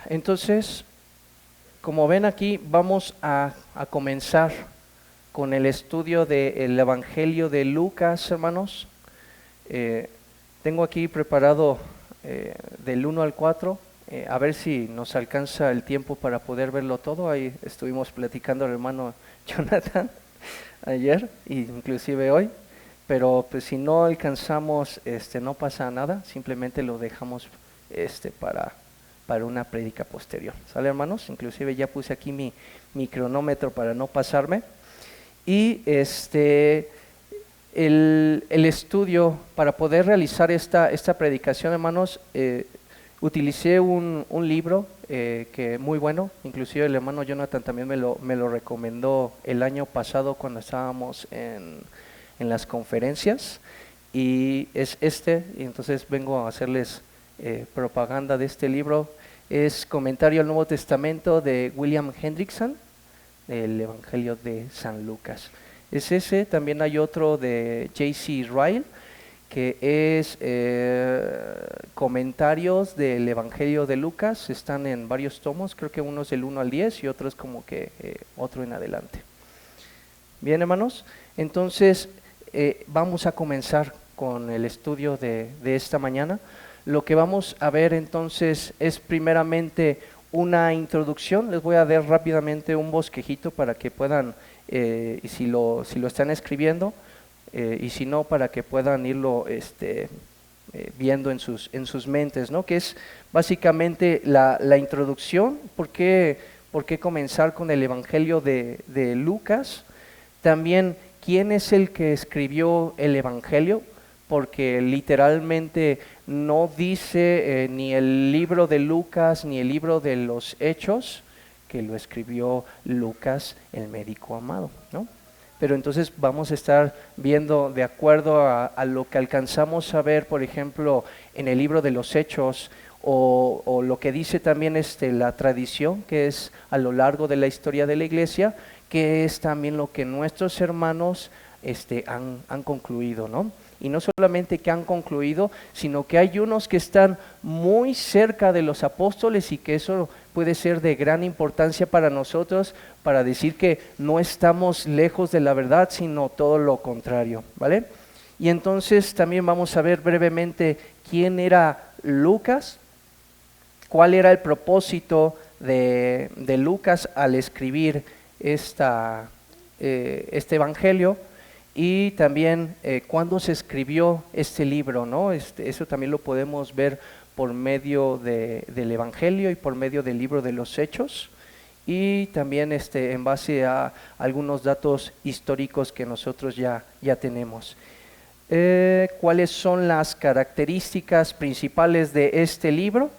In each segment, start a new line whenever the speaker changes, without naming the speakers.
Entonces, como ven aquí, vamos a comenzar con el estudio del Evangelio de Lucas, hermanos. Tengo aquí preparado del 1 al 4, a ver si nos alcanza el tiempo para poder verlo todo. Ahí estuvimos platicando el hermano Jonathan ayer, e inclusive hoy, pero pues si no alcanzamos, no pasa nada, simplemente lo dejamos para una prédica posterior. ¿Sale, hermanos? Inclusive ya puse aquí mi cronómetro para no pasarme. Y el estudio, para poder realizar esta predicación, hermanos, utilicé un libro que muy bueno, inclusive el hermano Jonathan también me lo recomendó el año pasado cuando estábamos en las conferencias, y es y entonces vengo a hacerles propaganda de este libro. Es Comentario al Nuevo Testamento de William Hendrickson, del Evangelio de San Lucas. Es ese. También hay otro de J.C. Ryle, que es comentarios del Evangelio de Lucas. Están en varios tomos, creo que uno es del 1 al 10 y otro es como que otro en adelante. Bien, hermanos, entonces vamos a comenzar con el estudio de esta mañana. Lo que vamos a ver entonces es primeramente una introducción. Les voy a dar rápidamente un bosquejito para que puedan, si lo están escribiendo, y si no, para que puedan irlo viendo en sus mentes, ¿no? Que es básicamente la introducción. ¿Por qué comenzar con el Evangelio de Lucas? También, ¿quién es el que escribió el Evangelio? Porque literalmente no dice ni el libro de Lucas ni el libro de los Hechos que lo escribió Lucas, el médico amado, ¿no? Pero entonces vamos a estar viendo de acuerdo a lo que alcanzamos a ver, por ejemplo, en el libro de los Hechos, o lo que dice también la tradición, que es a lo largo de la historia de la iglesia, que es también lo que nuestros hermanos han concluido, ¿no? Y no solamente que han concluido, sino que hay unos que están muy cerca de los apóstoles, y que eso puede ser de gran importancia para nosotros, para decir que no estamos lejos de la verdad, sino todo lo contrario, ¿vale? Y entonces también vamos a ver brevemente quién era Lucas, cuál era el propósito de Lucas al escribir este evangelio, y también cuándo se escribió este libro, ¿no? Eso también lo podemos ver por medio del Evangelio y por medio del libro de los Hechos, y también en base a algunos datos históricos que nosotros ya tenemos. ¿Cuáles son las características principales de este libro?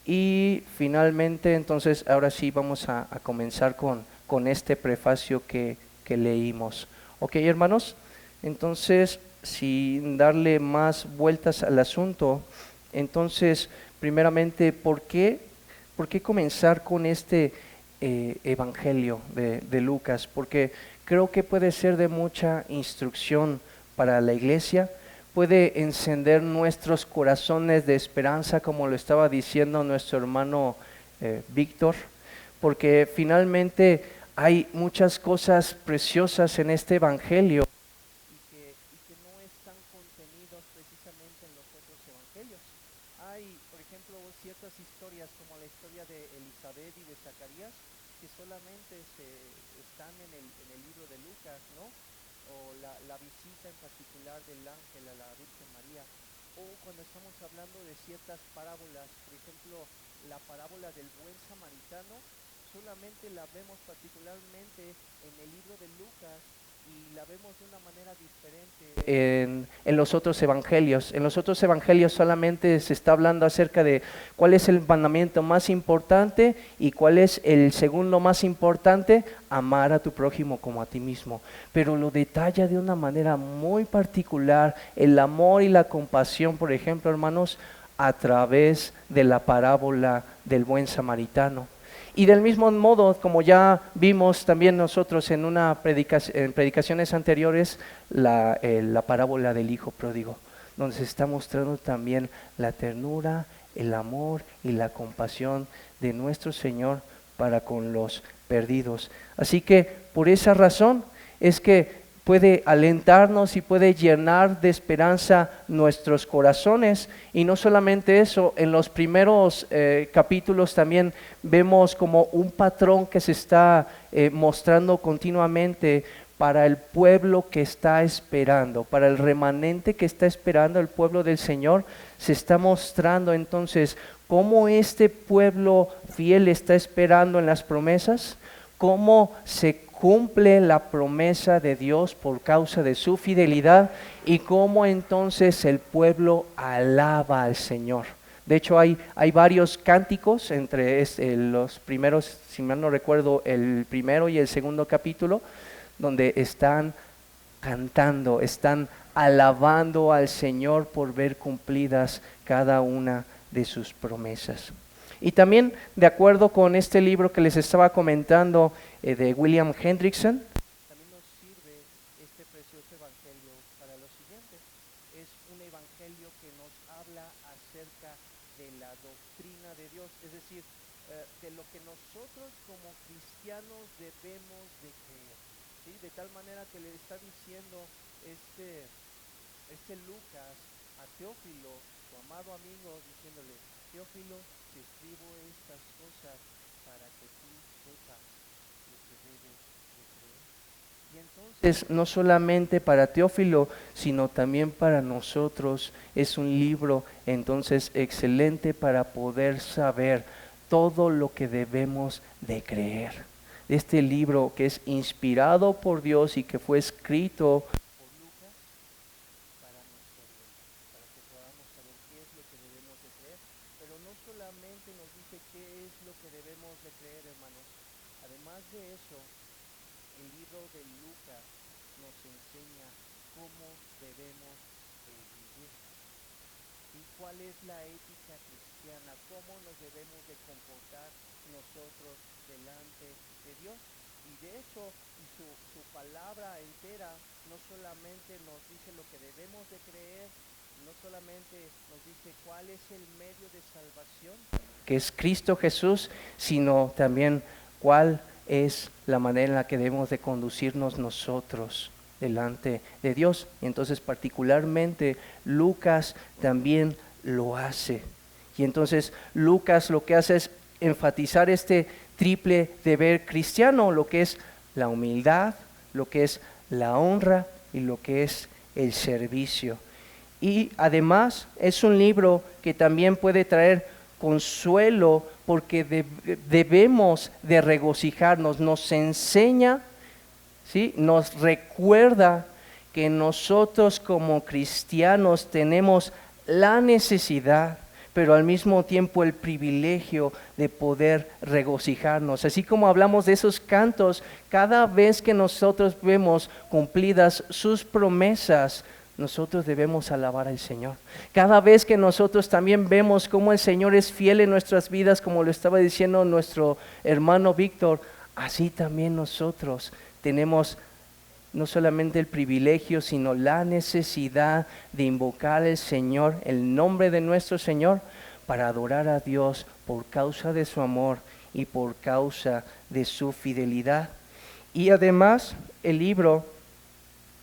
Y finalmente, entonces, ahora sí vamos a comenzar con este prefacio que leímos. Ok, hermanos, entonces, sin darle más vueltas al asunto, entonces, primeramente, ¿por qué comenzar con este evangelio de Lucas? Porque creo que puede ser de mucha instrucción para la iglesia, puede encender nuestros corazones de esperanza, como lo estaba diciendo nuestro hermano Víctor, porque finalmente hay muchas cosas preciosas en este evangelio y que no están contenidos precisamente en los otros evangelios. Hay, por ejemplo, ciertas historias como la historia de Elizabeth y de Zacarías, que solamente están en el libro de Lucas, ¿no? O la visita en particular del ángel a la Virgen María, o cuando estamos hablando de ciertas parábolas, por ejemplo, la parábola del buen samaritano, solamente la vemos particularmente en el libro de Lucas, y la vemos de una manera diferente en los otros evangelios. En los otros evangelios solamente se está hablando acerca de cuál es el mandamiento más importante y cuál es el segundo más importante: amar a tu prójimo como a ti mismo. Pero lo detalla de una manera muy particular, el amor y la compasión, por ejemplo, hermanos, a través de la parábola del buen samaritano. Y del mismo modo, como ya vimos también nosotros en predicaciones anteriores, la parábola del hijo pródigo. donde se está mostrando también la ternura, el amor y la compasión de nuestro Señor para con los perdidos. Así que por esa razón es que puede alentarnos y puede llenar de esperanza nuestros corazones. Y no solamente eso, en los primeros capítulos también vemos como un patrón que se está mostrando continuamente para el pueblo que está esperando, para el remanente que está esperando, el pueblo del Señor. Se está mostrando entonces cómo este pueblo fiel está esperando en las promesas, cómo se cumple la promesa de Dios por causa de su fidelidad y cómo entonces el pueblo alaba al Señor. De hecho hay varios cánticos entre los primeros, si mal no recuerdo, el primero y el segundo capítulo, donde están cantando, están alabando al Señor por ver cumplidas cada una de sus promesas. Y también, de acuerdo con este libro que les estaba comentando de William Hendrickson, también nos sirve este precioso evangelio para lo siguiente. Es un evangelio que nos habla acerca de la doctrina de Dios, es decir, de lo que nosotros como cristianos debemos de creer, ¿sí? De tal manera que le está diciendo este Lucas a Teófilo, su amado amigo, diciéndole: Teófilo, te escribo estas cosas para que tú sepas lo que debes de creer. Y entonces, no solamente para Teófilo, sino también para nosotros, es un libro entonces excelente para poder saber todo lo que debemos de creer. Este libro que es inspirado por Dios y que fue escrito por Lucas para nosotros, para que podamos saber qué es lo que debemos de creer. Pero no solamente nos dice qué es lo que debemos de creer, hermanos. Además de eso, el libro de Lucas nos enseña cómo debemos de vivir. ¿Y cuál es la ética cristiana? ¿Cómo nos debemos de comportar nosotros delante de Dios? Y de hecho, su palabra entera no solamente nos dice lo que debemos de creer, no solamente nos dice cuál es el medio de salvación, que es Cristo Jesús, sino también cuál es la manera en la que debemos de conducirnos nosotros delante de Dios. Y entonces particularmente Lucas también lo hace. Y entonces Lucas lo que hace es enfatizar este triple deber cristiano, lo que es la humildad, lo que es la honra y lo que es el servicio. Y además es un libro que también puede traer consuelo porque debemos de regocijarnos, nos enseña, ¿sí? Nos recuerda que nosotros como cristianos tenemos la necesidad, pero al mismo tiempo el privilegio de poder regocijarnos. Así como hablamos de esos cantos, cada vez que nosotros vemos cumplidas sus promesas, nosotros debemos alabar al Señor. Cada vez que nosotros también vemos cómo el Señor es fiel en nuestras vidas, como lo estaba diciendo nuestro hermano Víctor, así también nosotros tenemos no solamente el privilegio, sino la necesidad de invocar al Señor, el nombre de nuestro Señor, para adorar a Dios por causa de su amor y por causa de su fidelidad. Y además el libro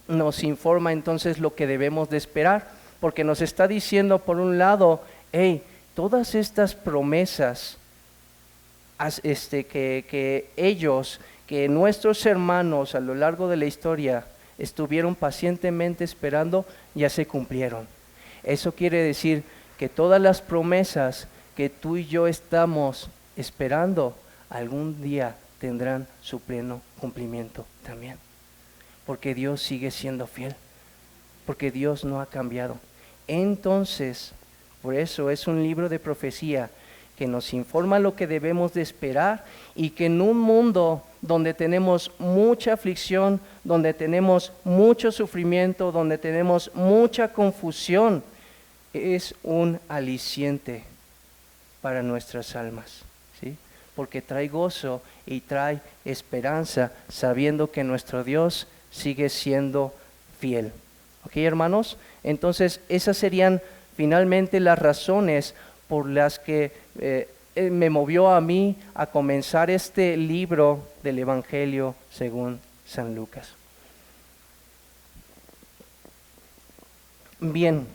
nos informa entonces lo que debemos de esperar, porque nos está diciendo por un lado, hey, todas estas promesas que nuestros hermanos a lo largo de la historia estuvieron pacientemente esperando, ya se cumplieron. Eso quiere decir que todas las promesas que tú y yo estamos esperando, algún día tendrán su pleno cumplimiento también. Porque Dios sigue siendo fiel, porque Dios no ha cambiado. Entonces, por eso es un libro de profecía que nos informa lo que debemos de esperar y que en un mundo donde tenemos mucha aflicción, donde tenemos mucho sufrimiento, donde tenemos mucha confusión, es un aliciente para nuestras almas, ¿sí? Porque trae gozo y trae esperanza, sabiendo que nuestro Dios sigue siendo fiel. ¿Ok, hermanos? Entonces, esas serían finalmente las razones por las que me movió a mí a comenzar este libro del Evangelio según San Lucas. Bien,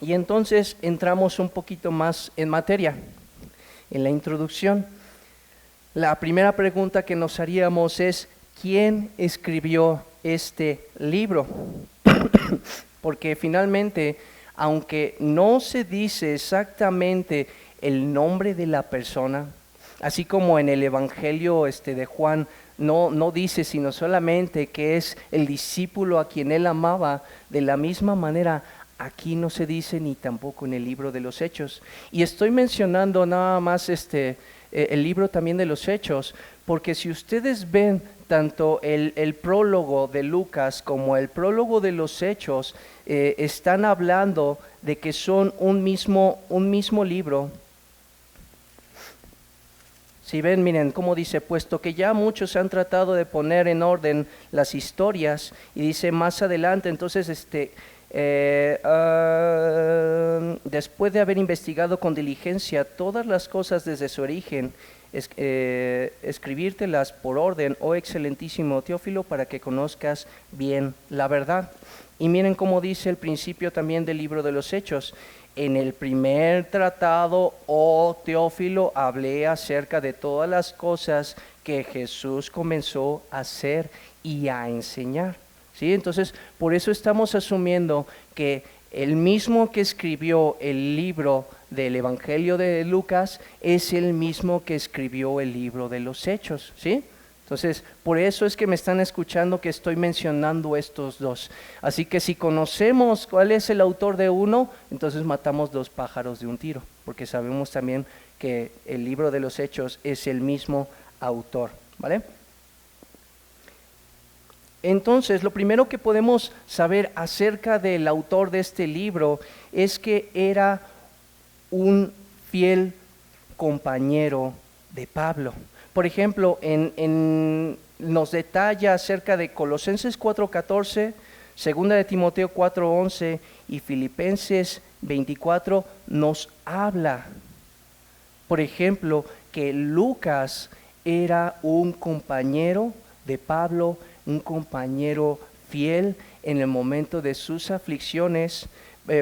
y entonces entramos un poquito más en materia, en la introducción. La primera pregunta que nos haríamos es, ¿quién escribió este libro? Porque finalmente, aunque no se dice exactamente el nombre de la persona, así como en el Evangelio de Juan no dice sino solamente que es el discípulo a quien él amaba, de la misma manera aquí no se dice ni tampoco en el libro de los Hechos. Y estoy mencionando nada más el libro también de los Hechos, porque si ustedes ven tanto el prólogo de Lucas como el prólogo de los Hechos, están hablando de que son un mismo libro. Si ven, miren cómo dice, puesto que ya muchos han tratado de poner en orden las historias, y dice más adelante, entonces después de haber investigado con diligencia todas las cosas desde su origen, escribírtelas por orden, oh excelentísimo Teófilo, para que conozcas bien la verdad. Y miren cómo dice el principio también del libro de los Hechos. En el primer tratado, oh Teófilo, hablé acerca de todas las cosas que Jesús comenzó a hacer y a enseñar. ¿Sí? Entonces, por eso estamos asumiendo que el mismo que escribió el libro del Evangelio de Lucas es el mismo que escribió el libro de los Hechos, ¿sí? Entonces, por eso es que me están escuchando que estoy mencionando estos dos. Así que si conocemos cuál es el autor de uno, entonces matamos dos pájaros de un tiro, porque sabemos también que el libro de los Hechos es el mismo autor, ¿vale? Entonces, lo primero que podemos saber acerca del autor de este libro es que era un fiel compañero de Pablo. Por ejemplo, nos detalla acerca de Colosenses 4:14, Segunda de Timoteo 4:11 y Filipenses 24 nos habla, por ejemplo, que Lucas era un compañero de Pablo, un compañero fiel en el momento de sus aflicciones.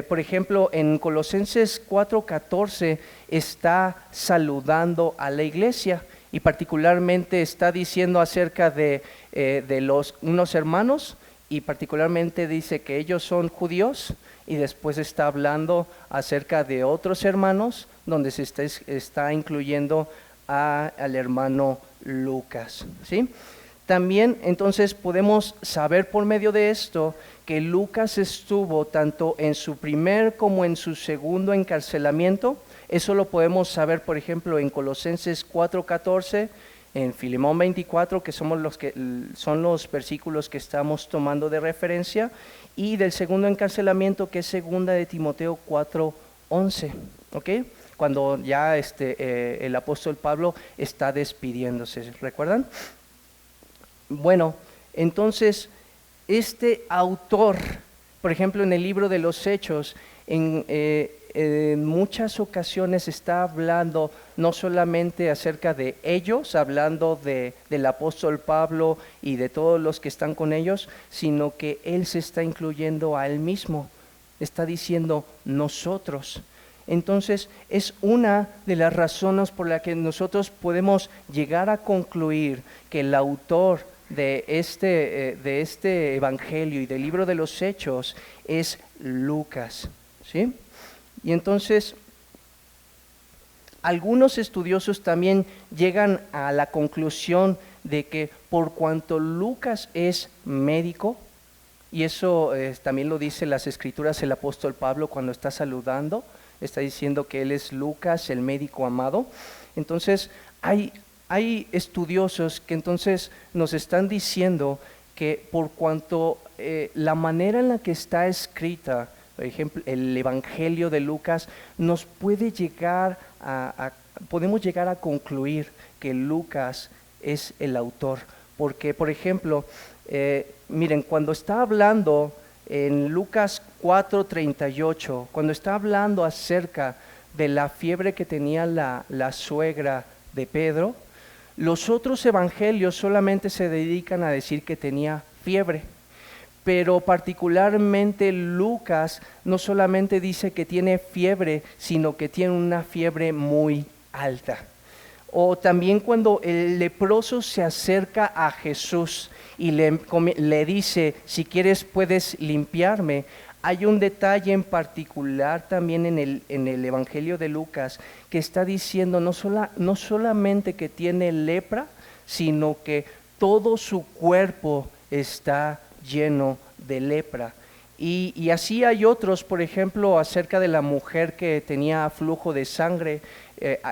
Por ejemplo, en Colosenses 4:14 está saludando a la iglesia y particularmente está diciendo acerca de unos hermanos, y particularmente dice que ellos son judíos, y después está hablando acerca de otros hermanos donde se está incluyendo al hermano Lucas, ¿sí? También entonces podemos saber por medio de esto que Lucas estuvo tanto en su primer como en su segundo encarcelamiento. Eso lo podemos saber, por ejemplo, en Colosenses 4:14, en Filemón 24, que son los versículos que estamos tomando de referencia, y del segundo encarcelamiento, que es segunda de Timoteo 4:11, ¿ok? Cuando ya el apóstol Pablo está despidiéndose, ¿recuerdan? Bueno, entonces, este autor, por ejemplo, en el libro de los Hechos, en muchas ocasiones está hablando no solamente acerca de ellos, hablando del apóstol Pablo y de todos los que están con ellos, sino que él se está incluyendo a él mismo, está diciendo nosotros. Entonces, es una de las razones por las que nosotros podemos llegar a concluir que el autor de este evangelio y del libro de los Hechos es Lucas, ¿sí? Y entonces, algunos estudiosos también llegan a la conclusión de que por cuanto Lucas es médico, y eso también lo dice las Escrituras el apóstol Pablo cuando está saludando, está diciendo que él es Lucas, el médico amado. Entonces, hay estudiosos que entonces nos están diciendo que por cuanto la manera en la que está escrita, por ejemplo, el Evangelio de Lucas, nos puede podemos llegar a concluir que Lucas es el autor. Porque, por ejemplo, miren, cuando está hablando en Lucas 4:38, cuando está hablando acerca de la fiebre que tenía la suegra de Pedro, los otros evangelios solamente se dedican a decir que tenía fiebre, pero particularmente Lucas no solamente dice que tiene fiebre, sino que tiene una fiebre muy alta. O también cuando el leproso se acerca a Jesús y le dice, si quieres puedes limpiarme. Hay un detalle en particular también en el Evangelio de Lucas que está diciendo no solamente que tiene lepra, sino que todo su cuerpo está lleno de lepra. Y así hay otros, por ejemplo, acerca de la mujer que tenía flujo de sangre.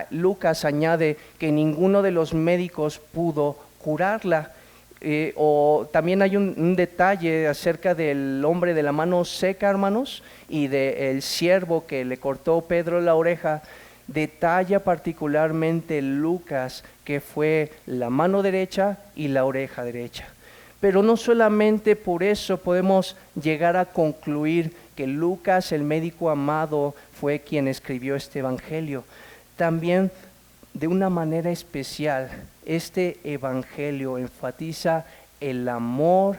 Lucas añade que ninguno de los médicos pudo curarla. O también hay un detalle acerca del hombre de la mano seca, hermanos, y del siervo que le cortó Pedro la oreja. Detalla particularmente Lucas que fue la mano derecha y la oreja derecha. Pero no solamente por eso podemos llegar a concluir que Lucas, el médico amado, fue quien escribió este evangelio. También, de una manera especial, este evangelio enfatiza el amor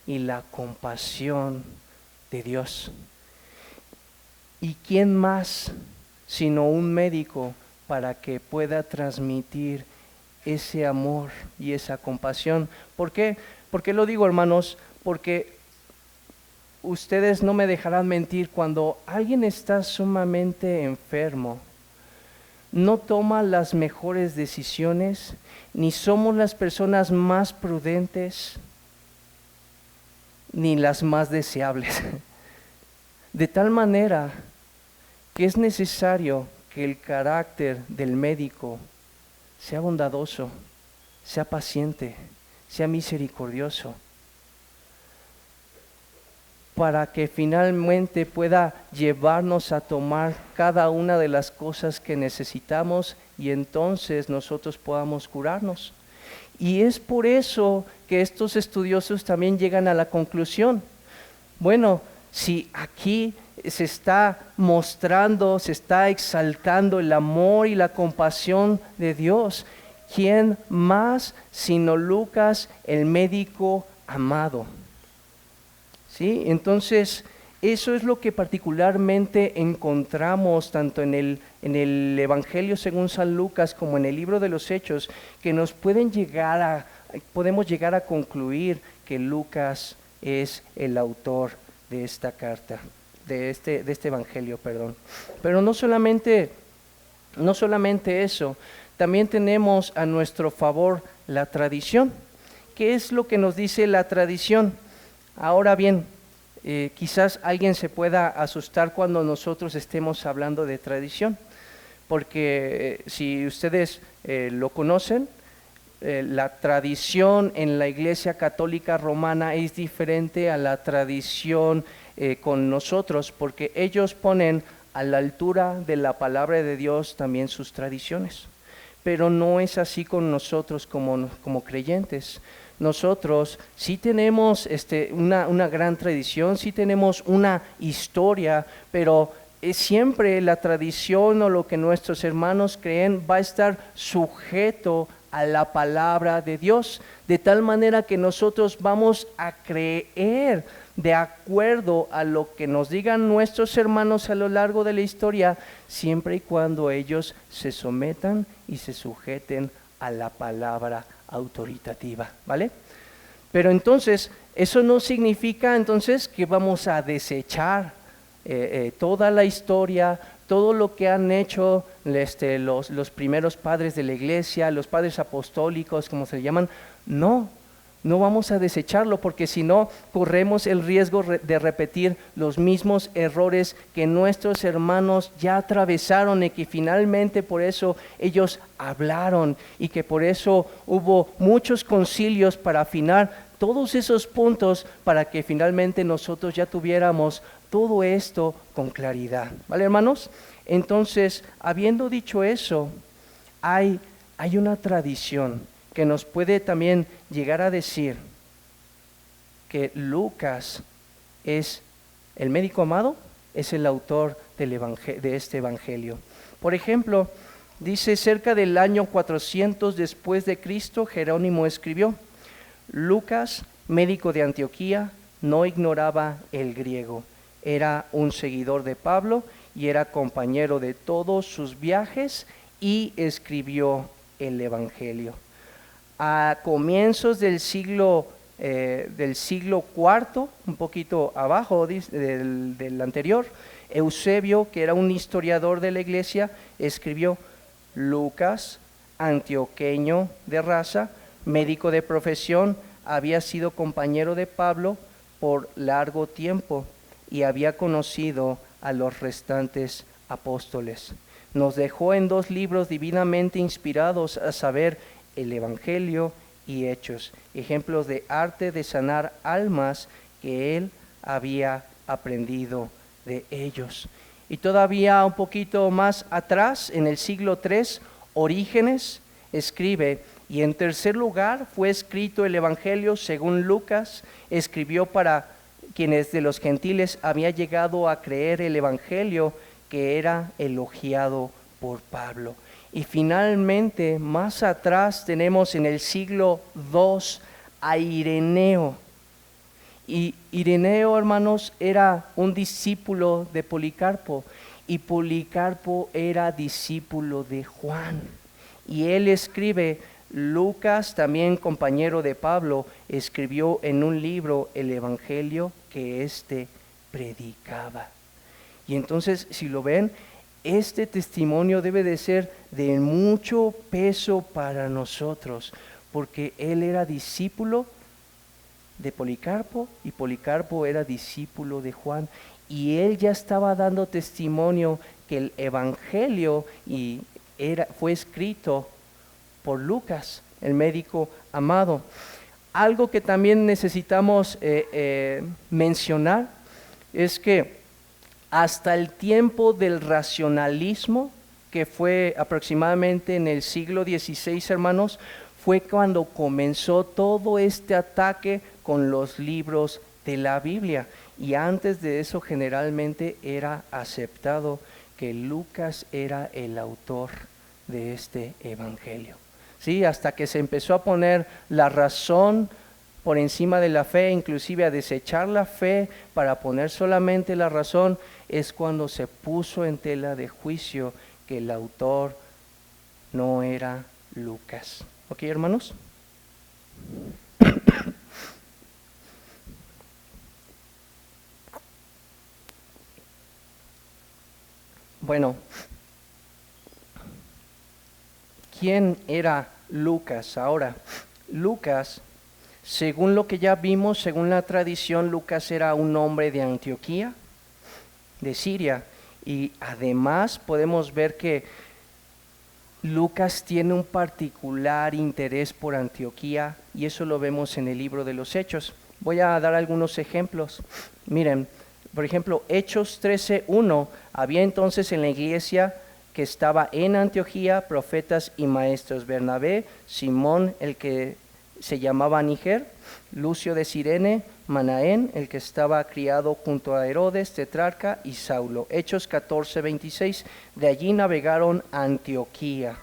y la compasión de Dios. ¿Y quién más sino un médico para que pueda transmitir ese amor y esa compasión? ¿Por qué? ¿Por qué lo digo, hermanos? Porque ustedes no me dejarán mentir, cuando alguien está sumamente enfermo, no toma las mejores decisiones, ni somos las personas más prudentes, ni las más deseables. De tal manera que es necesario que el carácter del médico sea bondadoso, sea paciente, sea misericordioso, para que finalmente pueda llevarnos a tomar cada una de las cosas que necesitamos y entonces nosotros podamos curarnos. Y es por eso que estos estudiosos también llegan a la conclusión, bueno, si aquí se está mostrando, se está exaltando el amor y la compasión de Dios, ¿quién más sino Lucas, el médico amado? ¿Sí? Entonces, eso es lo que particularmente encontramos tanto en el Evangelio según San Lucas como en el libro de los Hechos, que nos podemos llegar a concluir que Lucas es el autor de esta carta, de este Evangelio, perdón. Pero no solamente eso, también tenemos a nuestro favor la tradición. ¿Qué es lo que nos dice la tradición? Ahora bien, quizás alguien se pueda asustar cuando nosotros estemos hablando de tradición, porque si ustedes lo conocen, la tradición en la Iglesia Católica Romana es diferente a la tradición con nosotros, porque ellos ponen a la altura de la palabra de Dios también sus tradiciones, pero no es así con nosotros como creyentes. Nosotros sí tenemos una gran tradición, sí tenemos una historia, pero siempre la tradición o lo que nuestros hermanos creen va a estar sujeto a la palabra de Dios, de tal manera que nosotros vamos a creer de acuerdo a lo que nos digan nuestros hermanos a lo largo de la historia, siempre y cuando ellos se sometan y se sujeten a la palabra autoritativa, ¿vale? Pero entonces, eso no significa entonces que vamos a desechar toda la historia, todo lo que han hecho los primeros padres de la iglesia, los padres apostólicos, como se llaman. No vamos a desecharlo, porque si no, corremos el riesgo de repetir los mismos errores que nuestros hermanos ya atravesaron y que finalmente por eso ellos hablaron y que por eso hubo muchos concilios para afinar todos esos puntos para que finalmente nosotros ya tuviéramos todo esto con claridad. ¿Vale, hermanos? Entonces, habiendo dicho eso, hay una tradición que nos puede también llegar a decir que Lucas es el médico amado es el autor de este evangelio. Por ejemplo, dice cerca del año 400 después de Cristo, Jerónimo escribió: Lucas, médico de Antioquía, no ignoraba el griego. Era un seguidor de Pablo y era compañero de todos sus viajes y escribió el evangelio. A comienzos del siglo IV, un poquito abajo del anterior, Eusebio, que era un historiador de la iglesia, escribió: Lucas, antioqueño de raza, médico de profesión, había sido compañero de Pablo por largo tiempo y había conocido a los restantes apóstoles. Nos dejó en 2 libros divinamente inspirados, a saber, el Evangelio y Hechos, ejemplos de arte de sanar almas que él había aprendido de ellos. Y todavía un poquito más atrás, en el siglo III, Orígenes escribe: y en tercer lugar fue escrito el Evangelio según Lucas, escribió para quienes de los gentiles había llegado a creer el Evangelio, que era elogiado por Pablo. Y finalmente, más atrás tenemos en el siglo II a Ireneo. Y Ireneo, hermanos, era un discípulo de Policarpo, y Policarpo era discípulo de Juan. Y él escribe: Lucas, también compañero de Pablo, escribió en un libro el evangelio que éste predicaba. Y entonces, si lo ven, este testimonio debe de ser de mucho peso para nosotros, porque él era discípulo de Policarpo y Policarpo era discípulo de Juan, y él ya estaba dando testimonio que el evangelio fue escrito por Lucas, el médico amado. Algo que también necesitamos mencionar es que hasta el tiempo del racionalismo, que fue aproximadamente en el siglo XVI, hermanos, fue cuando comenzó todo este ataque con los libros de la Biblia. Y antes de eso generalmente era aceptado que Lucas era el autor de este evangelio. Sí, hasta que se empezó a poner la razón por encima de la fe, inclusive a desechar la fe para poner solamente la razón, es cuando se puso en tela de juicio que el autor no era Lucas. ¿Ok, hermanos? Bueno, ¿quién era Lucas? Ahora, Lucas, según lo que ya vimos, según la tradición, Lucas era un hombre de Antioquía, de Siria, y además podemos ver que Lucas tiene un particular interés por Antioquía, y eso lo vemos en el libro de los Hechos. Voy a dar algunos ejemplos. Miren, por ejemplo, Hechos 13:1, había entonces en la iglesia que estaba en Antioquía profetas y maestros: Bernabé, Simón, el que se llamaba Níger, Lucio de Cirene, Manaén, el que estaba criado junto a Herodes, tetrarca, y Saulo. Hechos 14:26, de allí navegaron a Antioquía.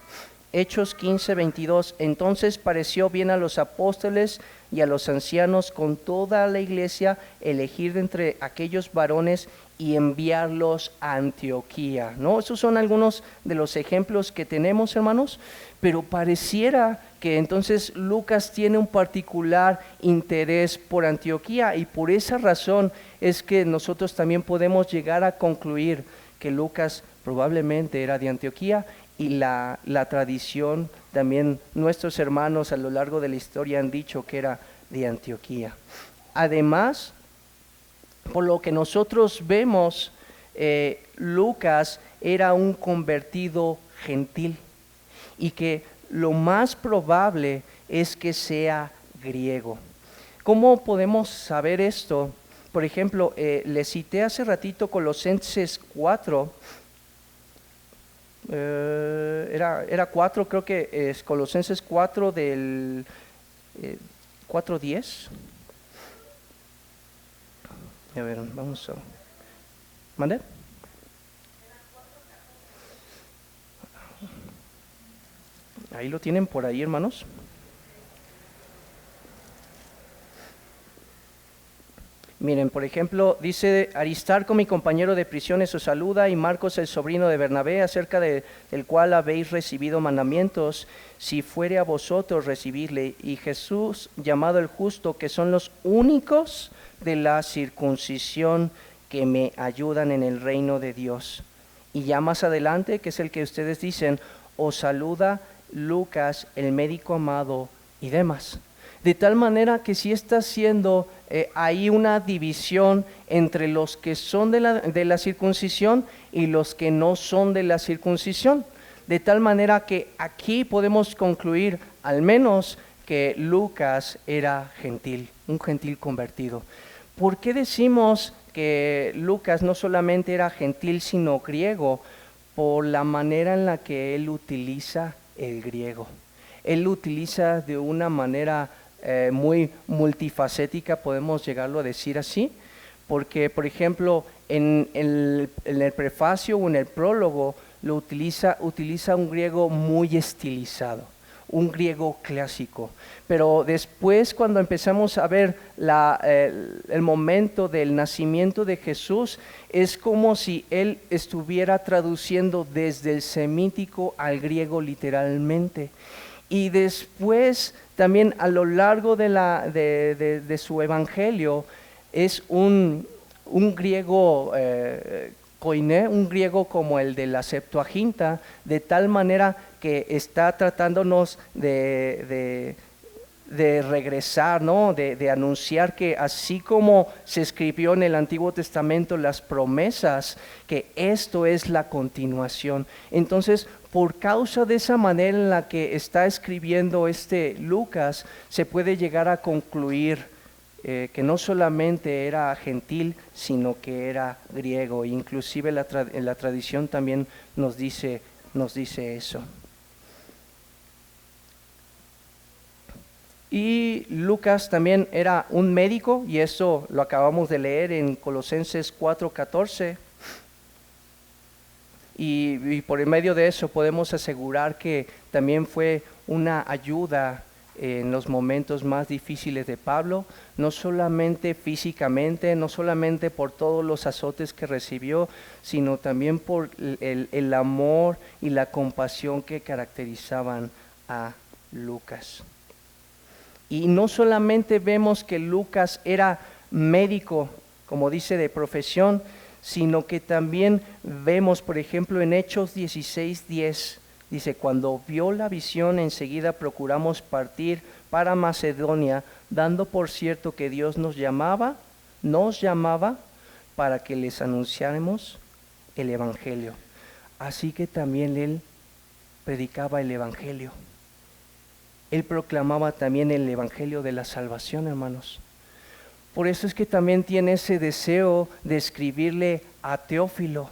Hechos 15:22, entonces pareció bien a los apóstoles y a los ancianos con toda la iglesia elegir de entre aquellos varones y enviarlos a Antioquía. ¿No? Esos son algunos de los ejemplos que tenemos, hermanos, pero pareciera que entonces Lucas tiene un particular interés por Antioquía, y por esa razón es que nosotros también podemos llegar a concluir que Lucas probablemente era de Antioquía, y la tradición también, nuestros hermanos a lo largo de la historia han dicho que era de Antioquía. Además, por lo que nosotros vemos, Lucas era un convertido gentil, y que lo más probable es que sea griego. ¿Cómo podemos saber esto? Por ejemplo, le cité hace ratito Colosenses 4, era 4, creo que es Colosenses 4 del 4:10. A ver, vamos a ¿Mande? Ahí lo tienen por ahí, hermanos. Miren, por ejemplo, dice Aristarco, mi compañero de prisiones, os saluda, y Marcos, el sobrino de Bernabé, acerca del cual habéis recibido mandamientos, si fuere a vosotros recibirle, y Jesús, llamado el justo, que son los únicos de la circuncisión que me ayudan en el reino de Dios. Y ya más adelante, que es el que ustedes dicen, os saluda Lucas, el médico amado, y demás. De tal manera que sí está siendo hay una división entre los que son de la circuncisión y los que no son de la circuncisión. De tal manera que aquí podemos concluir al menos que Lucas era gentil, un gentil convertido. ¿Por qué decimos que Lucas no solamente era gentil sino griego? Por la manera en la que él utiliza el griego. Él lo utiliza de una manera muy multifacética, podemos llegarlo a decir así, porque por ejemplo en el prefacio o en el prólogo lo utiliza un griego muy estilizado, un griego clásico, pero después cuando empezamos a ver el momento del nacimiento de Jesús, es como si él estuviera traduciendo desde el semítico al griego literalmente. Y después también a lo largo de su evangelio es un griego koiné, un griego como el de la Septuaginta, de tal manera que está tratándonos de regresar, ¿no? De anunciar que así como se escribió en el Antiguo Testamento las promesas, que esto es la continuación. Entonces, por causa de esa manera en la que está escribiendo Lucas, se puede llegar a concluir que no solamente era gentil, sino que era griego. Inclusive en la tradición también nos dice eso. Y Lucas también era un médico, y eso lo acabamos de leer en Colosenses 4:14. Y por medio de eso podemos asegurar que también fue una ayuda en los momentos más difíciles de Pablo, no solamente físicamente, no solamente por todos los azotes que recibió, sino también por el amor y la compasión que caracterizaban a Lucas. Y no solamente vemos que Lucas era médico, como dice, de profesión, sino que también vemos, por ejemplo, en Hechos 16:10, dice, cuando vio la visión, enseguida procuramos partir para Macedonia, dando por cierto que Dios nos llamaba para que les anunciáramos el Evangelio. Así que también él predicaba el Evangelio. Él proclamaba también el Evangelio de la salvación, hermanos. Por eso es que también tiene ese deseo de escribirle a Teófilo,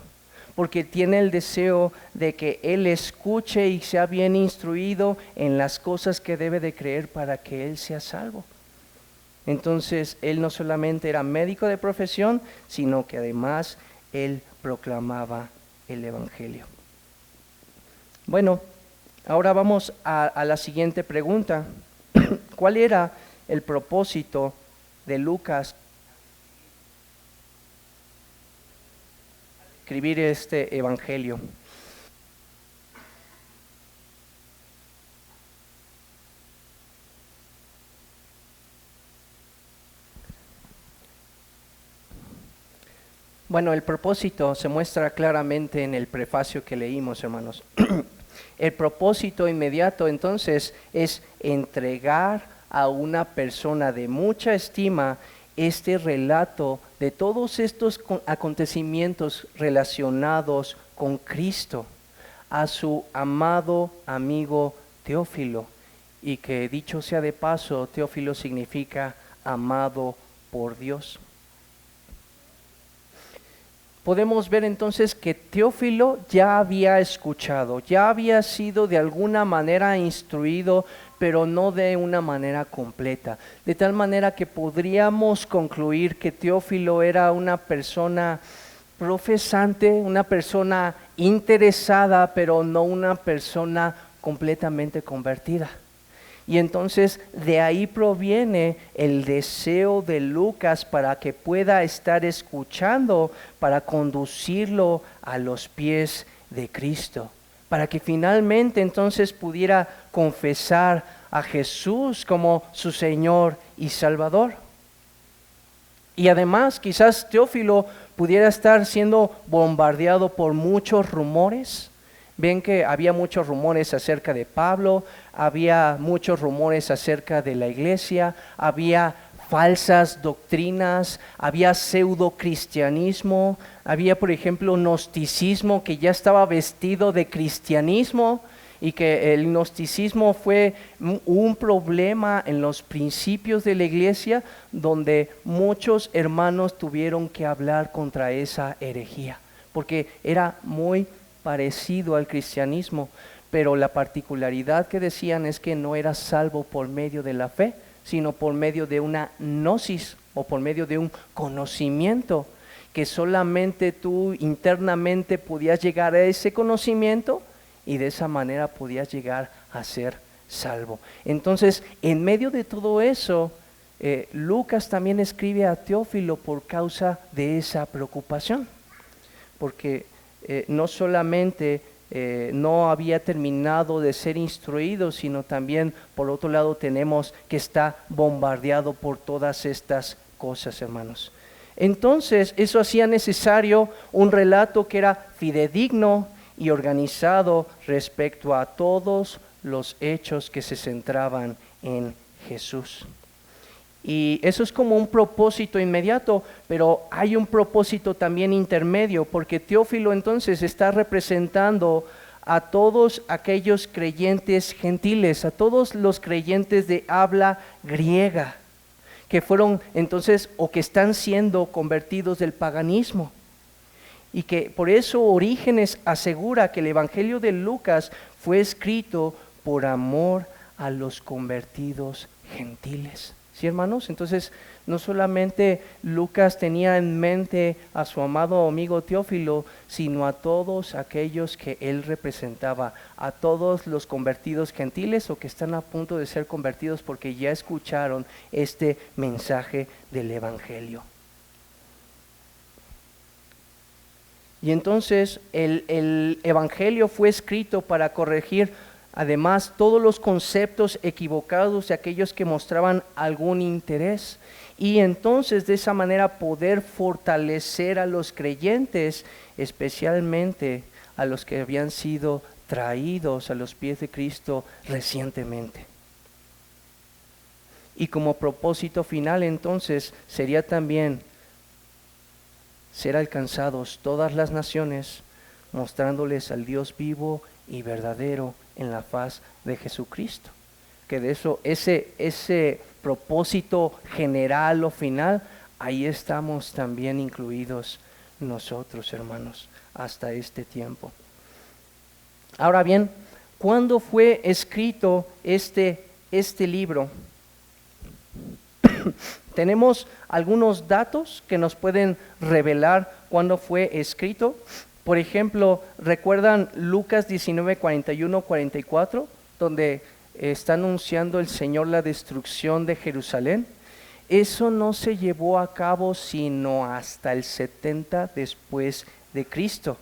porque tiene el deseo de que él escuche y sea bien instruido en las cosas que debe de creer para que él sea salvo. Entonces, él no solamente era médico de profesión, sino que además él proclamaba el Evangelio. Bueno, ahora vamos a la siguiente pregunta. ¿Cuál era el propósito de Lucas escribir este evangelio? Bueno, el propósito se muestra claramente en el prefacio que leímos, hermanos. El propósito inmediato entonces es entregar a una persona de mucha estima este relato de todos estos acontecimientos relacionados con Cristo a su amado amigo Teófilo, y que dicho sea de paso, Teófilo significa amado por Dios. Podemos ver entonces que Teófilo ya había escuchado, ya había sido de alguna manera instruido, pero no de una manera completa. De tal manera que podríamos concluir que Teófilo era una persona profesante, una persona interesada, pero no una persona completamente convertida. Y entonces de ahí proviene el deseo de Lucas para que pueda estar escuchando, para conducirlo a los pies de Cristo, para que finalmente entonces pudiera confesar a Jesús como su Señor y Salvador. Y además quizás Teófilo pudiera estar siendo bombardeado por muchos rumores. Ven que había muchos rumores acerca de Pablo, había muchos rumores acerca de la iglesia, había falsas doctrinas, había pseudo-cristianismo, había por ejemplo gnosticismo que ya estaba vestido de cristianismo, y que el gnosticismo fue un problema en los principios de la iglesia, donde muchos hermanos tuvieron que hablar contra esa herejía, porque era muy parecido al cristianismo, pero la particularidad que decían es que no era salvo por medio de la fe, sino por medio de una gnosis o por medio de un conocimiento, que solamente tú internamente podías llegar a ese conocimiento y de esa manera podías llegar a ser salvo. Entonces, en medio de todo eso, Lucas también escribe a Teófilo por causa de esa preocupación, porque no solamente no había terminado de ser instruido, sino también por otro lado tenemos que está bombardeado por todas estas cosas, hermanos. Entonces eso hacía necesario un relato que era fidedigno y organizado respecto a todos los hechos que se centraban en Jesús. Y eso es como un propósito inmediato, pero hay un propósito también intermedio, porque Teófilo entonces está representando a todos aquellos creyentes gentiles, a todos los creyentes de habla griega, que fueron entonces o que están siendo convertidos del paganismo. Y que por eso Orígenes asegura que el Evangelio de Lucas fue escrito por amor a los convertidos gentiles. ¿Sí, hermanos? Entonces, no solamente Lucas tenía en mente a su amado amigo Teófilo, sino a todos aquellos que él representaba, a todos los convertidos gentiles o que están a punto de ser convertidos porque ya escucharon este mensaje del Evangelio. Y entonces el Evangelio fue escrito para corregir además todos los conceptos equivocados de aquellos que mostraban algún interés, y entonces de esa manera poder fortalecer a los creyentes, especialmente a los que habían sido traídos a los pies de Cristo recientemente. Y como propósito final entonces sería también ser alcanzados todas las naciones, mostrándoles al Dios vivo y verdadero en la faz de Jesucristo. Que de eso, ese propósito general o final, ahí estamos también incluidos nosotros, hermanos, hasta este tiempo. Ahora bien, ¿cuándo fue escrito este libro? Tenemos algunos datos que nos pueden revelar cuándo fue escrito. Por ejemplo, ¿recuerdan Lucas 19, 41, 44? Donde está anunciando el Señor la destrucción de Jerusalén. Eso no se llevó a cabo sino hasta el 70 después de Cristo.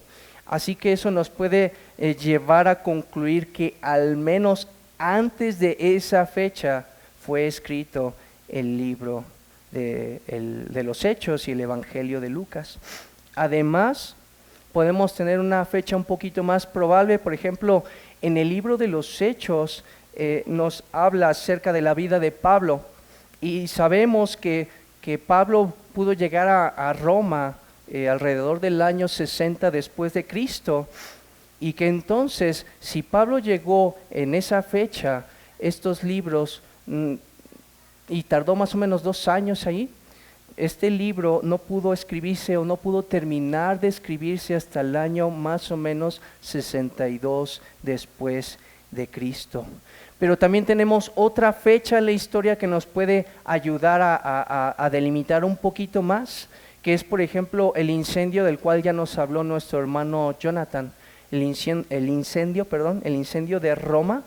Así que eso nos puede llevar a concluir que al menos antes de esa fecha fue escrito el libro de los Hechos y el Evangelio de Lucas. Además, podemos tener una fecha un poquito más probable. Por ejemplo, en el libro de los Hechos nos habla acerca de la vida de Pablo, y sabemos que Pablo pudo llegar a Roma alrededor del año 60 después de Cristo, y que entonces si Pablo llegó en esa fecha, estos libros y tardó más o menos 2 años ahí, este libro no pudo escribirse o no pudo terminar de escribirse hasta el año más o menos 62 después de Cristo. Pero también tenemos otra fecha en la historia que nos puede ayudar a delimitar un poquito más, que es, por ejemplo, el incendio del cual ya nos habló nuestro hermano Jonathan, el incendio de Roma,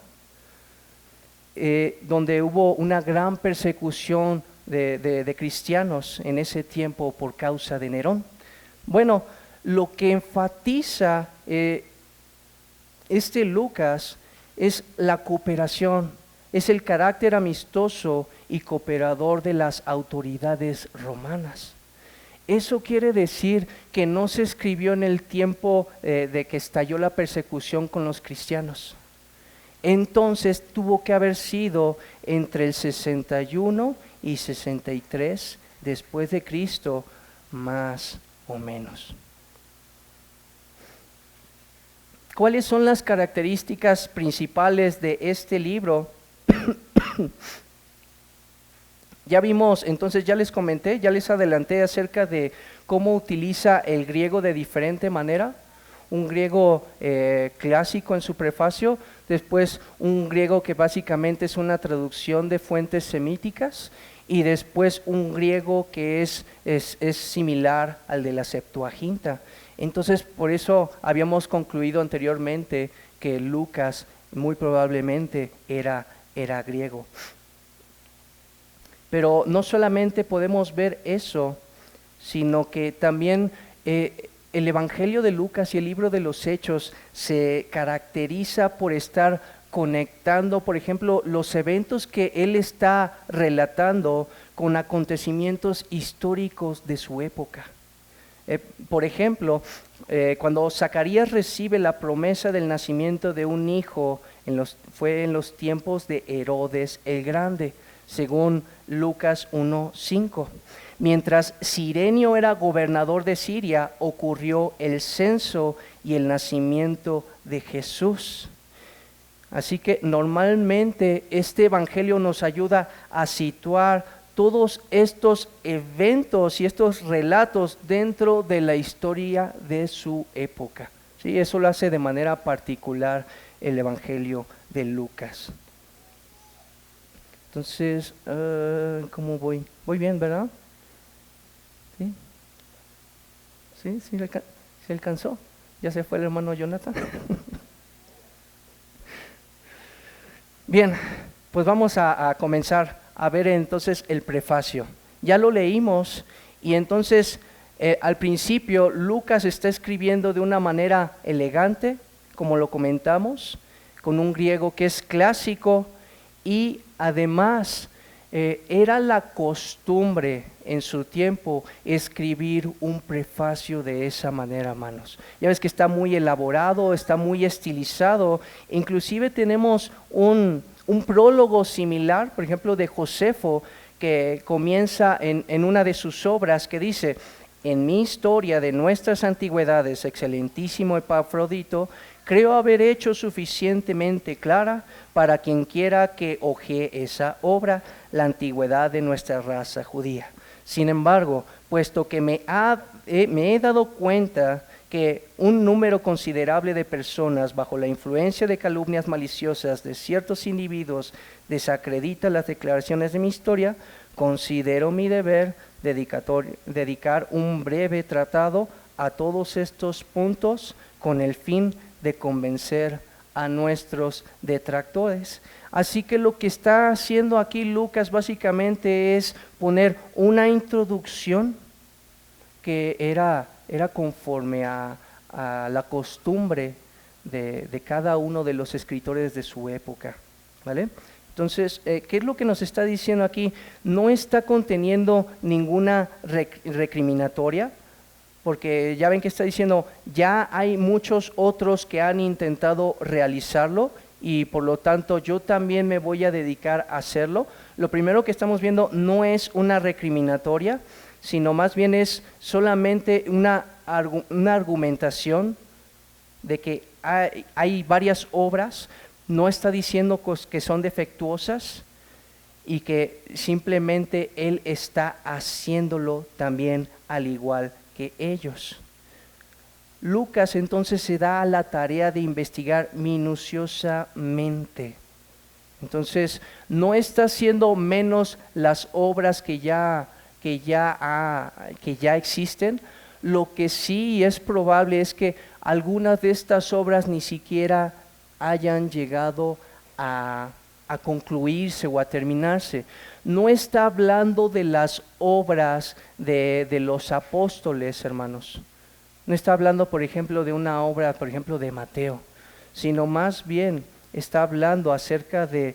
donde hubo una gran persecución de cristianos en ese tiempo por causa de Nerón. Bueno, lo que enfatiza Lucas es la cooperación, es el carácter amistoso y cooperador de las autoridades romanas. Eso quiere decir que no se escribió en el tiempo de que estalló la persecución con los cristianos. Entonces tuvo que haber sido entre el 61 y 63 después de Cristo, más o menos. ¿Cuáles son las características principales de este libro? Ya vimos, entonces ya les comenté, ya les adelanté acerca de cómo utiliza el griego de diferente manera. Un griego clásico en su prefacio, después un griego que básicamente es una traducción de fuentes semíticas, y después un griego que es similar al de la Septuaginta. Entonces, por eso habíamos concluido anteriormente que Lucas muy probablemente era griego. Pero no solamente podemos ver eso, sino que también el Evangelio de Lucas y el libro de los Hechos se caracteriza por estar conectando, por ejemplo, los eventos que él está relatando con acontecimientos históricos de su época. Por ejemplo, cuando Zacarías recibe la promesa del nacimiento de un hijo, fue en los tiempos de Herodes el Grande, según Lucas 1:5. Mientras Cirenio era gobernador de Siria, ocurrió el censo y el nacimiento de Jesús. Así que normalmente este evangelio nos ayuda a situar todos estos eventos y estos relatos dentro de la historia de su época. Sí, eso lo hace de manera particular el evangelio de Lucas. Entonces, ¿cómo voy? Voy bien, ¿verdad? ¿Sí? ¿Sí? ¿Se alcanzó? ¿Ya se fue el hermano Jonathan? Bien, pues vamos a comenzar a ver entonces el prefacio. Ya lo leímos y entonces al principio Lucas está escribiendo de una manera elegante, como lo comentamos, con un griego que es clásico, y además era la costumbre en su tiempo escribir un prefacio de esa manera, hermanos. Ya ves que está muy elaborado, está muy estilizado. Inclusive tenemos un prólogo similar, por ejemplo, de Josefo, que comienza en una de sus obras, que dice: en mi historia de nuestras antigüedades, excelentísimo Epafrodito, creo haber hecho suficientemente clara para quien quiera que ojee esa obra, la antigüedad de nuestra raza judía. Sin embargo, puesto que me he dado cuenta que un número considerable de personas, bajo la influencia de calumnias maliciosas de ciertos individuos, desacredita las declaraciones de mi historia, considero mi deber dedicar un breve tratado a todos estos puntos con el fin de convencer a nuestros detractores. Así que lo que está haciendo aquí Lucas básicamente es poner una introducción que era conforme a la costumbre de cada uno de los escritores de su época, ¿vale? Entonces, ¿qué es lo que nos está diciendo aquí? No está conteniendo ninguna recriminatoria, porque ya ven que está diciendo, ya hay muchos otros que han intentado realizarlo y por lo tanto yo también me voy a dedicar a hacerlo. Lo primero que estamos viendo no es una recriminatoria, sino más bien es solamente una argumentación de que hay varias obras. No está diciendo que son defectuosas y que simplemente él está haciéndolo también al igual que ellos. Lucas entonces se da a la tarea de investigar minuciosamente. Entonces no está haciendo menos las obras que ya que ya existen. Lo que sí es probable es que algunas de estas obras ni siquiera hayan llegado a concluirse o a terminarse. No está hablando de las obras de los apóstoles, hermanos. No está hablando, por ejemplo, de una obra, por ejemplo, de Mateo, sino más bien está hablando acerca de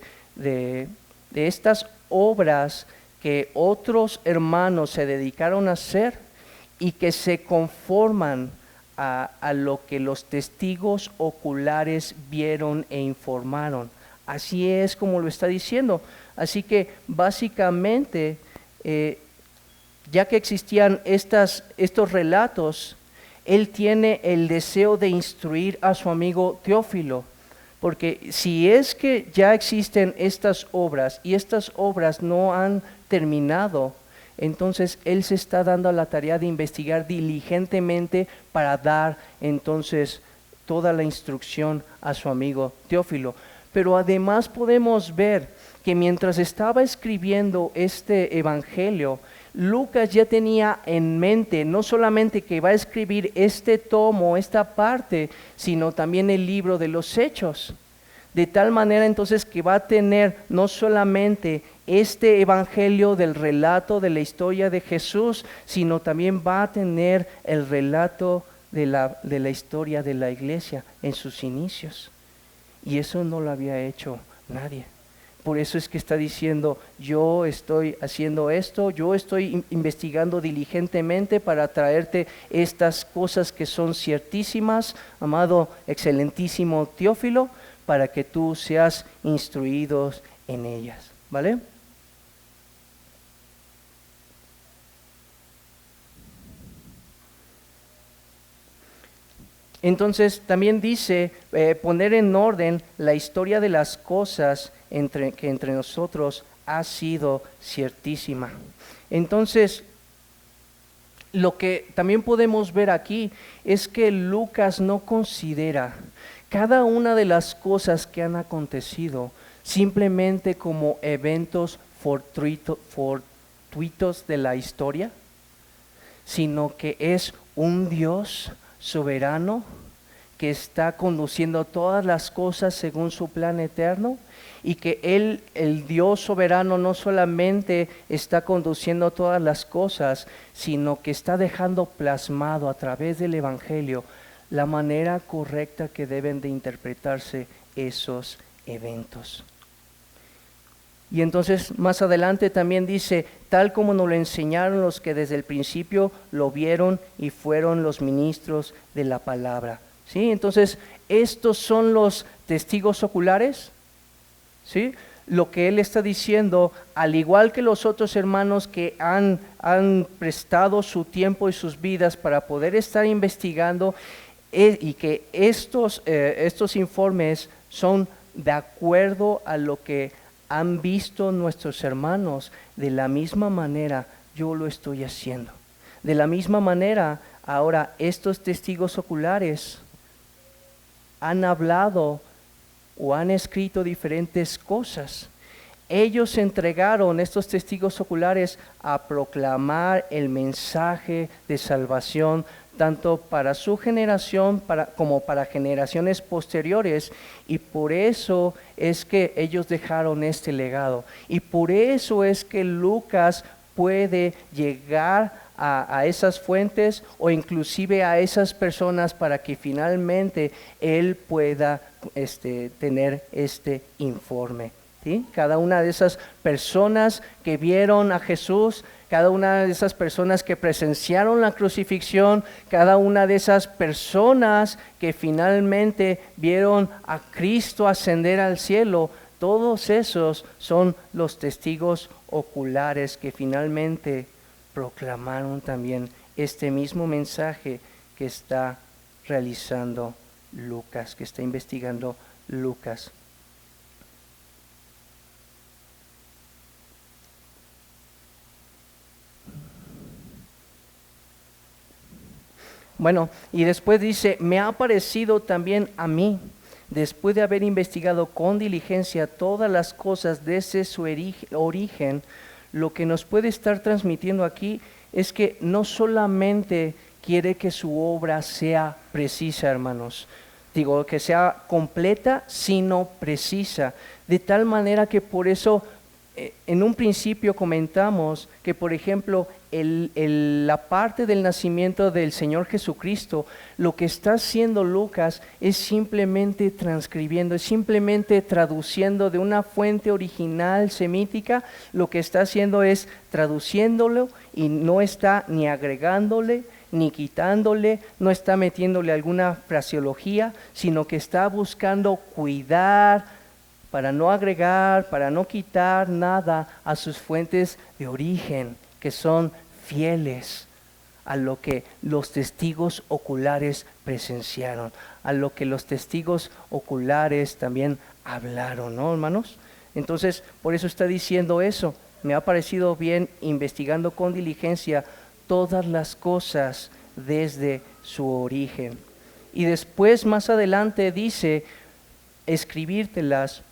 estas obras que otros hermanos se dedicaron a hacer y que se conforman a lo que los testigos oculares vieron e informaron. Así es como lo está diciendo. Así que básicamente, ya que existían estos relatos, él tiene el deseo de instruir a su amigo Teófilo, porque si es que ya existen estas obras y estas obras no han terminado, entonces él se está dando a la tarea de investigar diligentemente para dar entonces toda la instrucción a su amigo Teófilo. Pero además podemos ver que mientras estaba escribiendo este evangelio, Lucas ya tenía en mente no solamente que va a escribir este tomo, esta parte, sino también el libro de los Hechos. De tal manera entonces que va a tener no solamente este evangelio del relato de la historia de Jesús, sino también va a tener el relato de la historia de la iglesia en sus inicios. Y eso no lo había hecho nadie. Por eso es que está diciendo, yo estoy haciendo esto, yo estoy investigando diligentemente para traerte estas cosas que son ciertísimas, amado, excelentísimo Teófilo, para que tú seas instruido en ellas, ¿vale? Entonces también dice poner en orden la historia de las cosas que entre nosotros ha sido ciertísima. Entonces, lo que también podemos ver aquí es que Lucas no considera cada una de las cosas que han acontecido simplemente como eventos fortuitos de la historia, sino que es un Dios soberano que está conduciendo todas las cosas según su plan eterno, y que Él, el Dios soberano, no solamente está conduciendo todas las cosas, sino que está dejando plasmado a través del Evangelio la manera correcta que deben de interpretarse esos eventos. Y entonces más adelante también dice, tal como nos lo enseñaron los que desde el principio lo vieron y fueron los ministros de la palabra. ¿Sí? Entonces, estos son los testigos oculares, ¿sí? Lo que él está diciendo, al igual que los otros hermanos que han prestado su tiempo y sus vidas para poder estar investigando, y que estos informes son de acuerdo a lo que han visto nuestros hermanos, de la misma manera yo lo estoy haciendo. De la misma manera, ahora estos testigos oculares han hablado o han escrito diferentes cosas. Ellos entregaron, estos testigos oculares, a proclamar el mensaje de salvación, tanto para su generación como para generaciones posteriores, y por eso es que ellos dejaron este legado, y por eso es que Lucas puede llegar a esas fuentes o inclusive a esas personas para que finalmente él pueda tener este informe. ¿Sí? Cada una de esas personas que vieron a Jesús, cada una de esas personas que presenciaron la crucifixión, cada una de esas personas que finalmente vieron a Cristo ascender al cielo, todos esos son los testigos oculares que finalmente proclamaron también este mismo mensaje que está realizando Lucas, que está investigando Lucas. Bueno, y después dice, me ha parecido también a mí, después de haber investigado con diligencia todas las cosas desde su origen, lo que nos puede estar transmitiendo aquí es que no solamente quiere que su obra sea precisa, hermanos, digo, que sea completa, sino precisa, de tal manera que por eso en un principio comentamos que, por ejemplo, la parte del nacimiento del Señor Jesucristo, lo que está haciendo Lucas es simplemente transcribiendo, es simplemente traduciendo de una fuente original semítica, lo que está haciendo es traduciéndolo y no está ni agregándole, ni quitándole, no está metiéndole alguna fraseología, sino que está buscando cuidar, para no agregar, para no quitar nada a sus fuentes de origen, que son fieles a lo que los testigos oculares presenciaron, a lo que los testigos oculares también hablaron, ¿no, hermanos? Entonces, por eso está diciendo eso. Me ha parecido bien, investigando con diligencia todas las cosas desde su origen. Y después, más adelante, dice, escribírtelas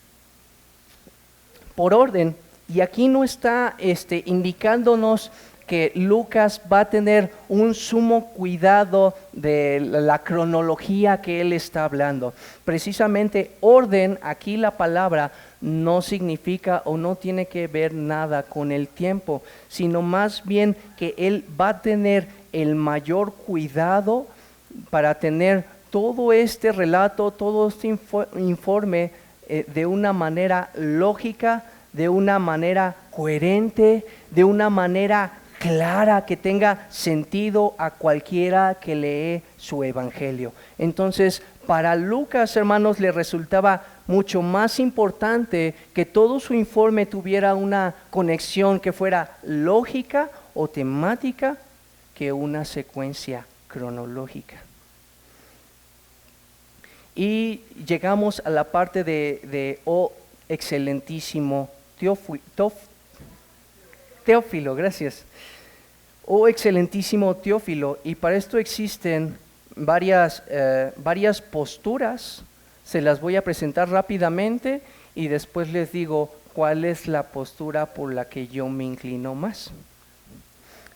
por orden, y aquí no está indicándonos que Lucas va a tener un sumo cuidado de la cronología que él está hablando. Precisamente orden, aquí la palabra no significa o no tiene que ver nada con el tiempo, sino más bien que él va a tener el mayor cuidado para tener todo este relato, todo este informe de una manera lógica, de una manera coherente, de una manera clara, que tenga sentido a cualquiera que lee su evangelio. Entonces, para Lucas, hermanos, le resultaba mucho más importante que todo su informe tuviera una conexión que fuera lógica o temática que una secuencia cronológica. Y llegamos a la parte de oh excelentísimo Teófilo, gracias. Oh excelentísimo Teófilo, y para esto existen varias posturas, se las voy a presentar rápidamente y después les digo cuál es la postura por la que yo me inclino más.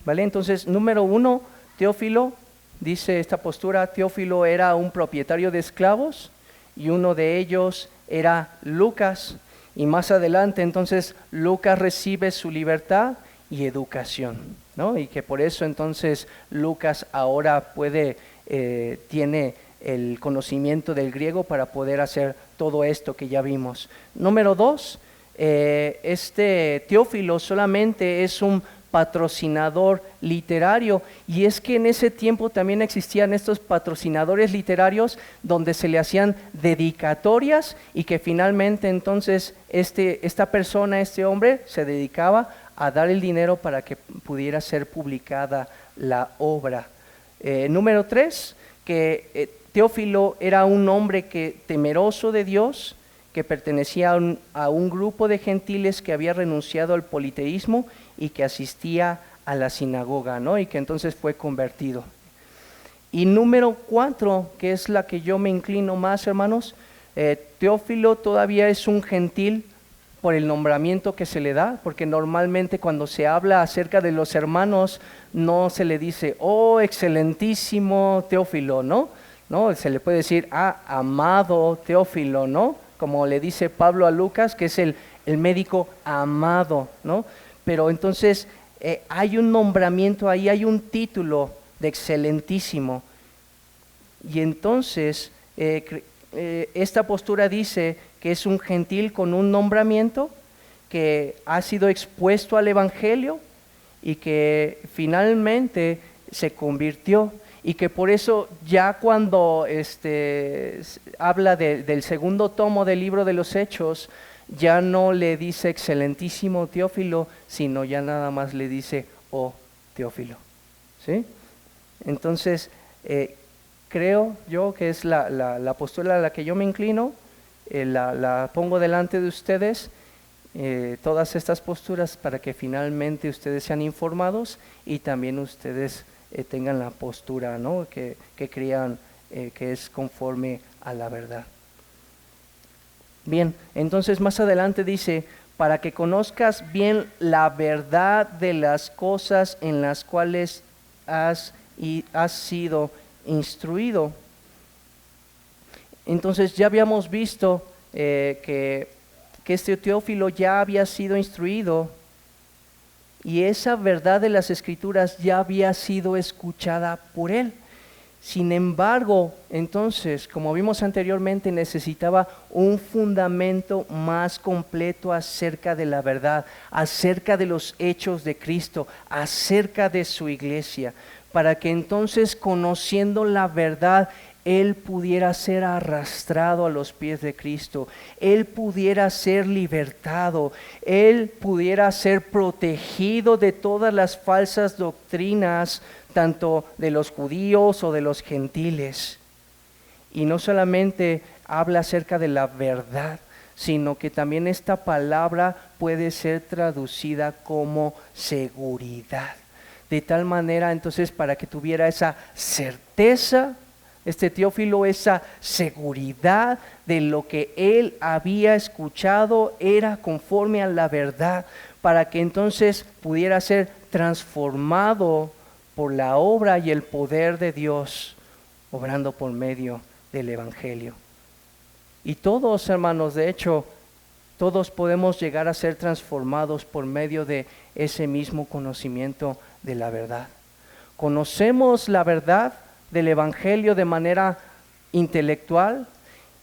¿Vale? Entonces, número 1, Teófilo. Dice esta postura, Teófilo era un propietario de esclavos y uno de ellos era Lucas. Y más adelante entonces Lucas recibe su libertad y educación, ¿no? Y que por eso entonces Lucas ahora tiene el conocimiento del griego para poder hacer todo esto que ya vimos. Número 2, este Teófilo solamente es un patrocinador literario, y es que en ese tiempo también existían estos patrocinadores literarios donde se le hacían dedicatorias y que finalmente entonces esta persona, este hombre, se dedicaba a dar el dinero para que pudiera ser publicada la obra. Número 3, que Teófilo era un hombre temeroso de Dios, que pertenecía a un grupo de gentiles que había renunciado al politeísmo y que asistía a la sinagoga, ¿no? Y que entonces fue convertido. Y número 4, que es la que yo me inclino más, hermanos, Teófilo todavía es un gentil por el nombramiento que se le da, porque normalmente cuando se habla acerca de los hermanos no se le dice, oh excelentísimo Teófilo, ¿no? No, se le puede decir, amado Teófilo, ¿no? Como le dice Pablo a Lucas, que es el médico amado, ¿no? Pero entonces hay un nombramiento ahí, hay un título de excelentísimo. Y entonces esta postura dice que es un gentil con un nombramiento, que ha sido expuesto al evangelio y que finalmente se convirtió. Y que por eso ya cuando habla del segundo tomo del libro de los Hechos, ya no le dice excelentísimo Teófilo, sino ya nada más le dice oh Teófilo, ¿sí? Entonces, creo yo que es la postura a la que yo me inclino, la pongo delante de ustedes, todas estas posturas para que finalmente ustedes sean informados y también ustedes tengan la postura, ¿no? que crean que es conforme a la verdad. Bien, entonces más adelante dice, para que conozcas bien la verdad de las cosas en las cuales has sido instruido. Entonces ya habíamos visto que este Teófilo ya había sido instruido y esa verdad de las Escrituras ya había sido escuchada por él. Sin embargo, entonces, como vimos anteriormente, necesitaba un fundamento más completo acerca de la verdad, acerca de los hechos de Cristo, acerca de su iglesia, para que entonces, conociendo la verdad, él pudiera ser arrastrado a los pies de Cristo, él pudiera ser libertado, él pudiera ser protegido de todas las falsas doctrinas, tanto de los judíos o de los gentiles. Y no solamente habla acerca de la verdad, sino que también esta palabra puede ser traducida como seguridad. De tal manera, entonces, para que tuviera esa certeza, este Teófilo, esa seguridad de lo que él había escuchado era conforme a la verdad, para que entonces pudiera ser transformado por la obra y el poder de Dios, obrando por medio del Evangelio. Y todos, hermanos, de hecho, todos podemos llegar a ser transformados por medio de ese mismo conocimiento de la verdad. Conocemos la verdad del Evangelio de manera intelectual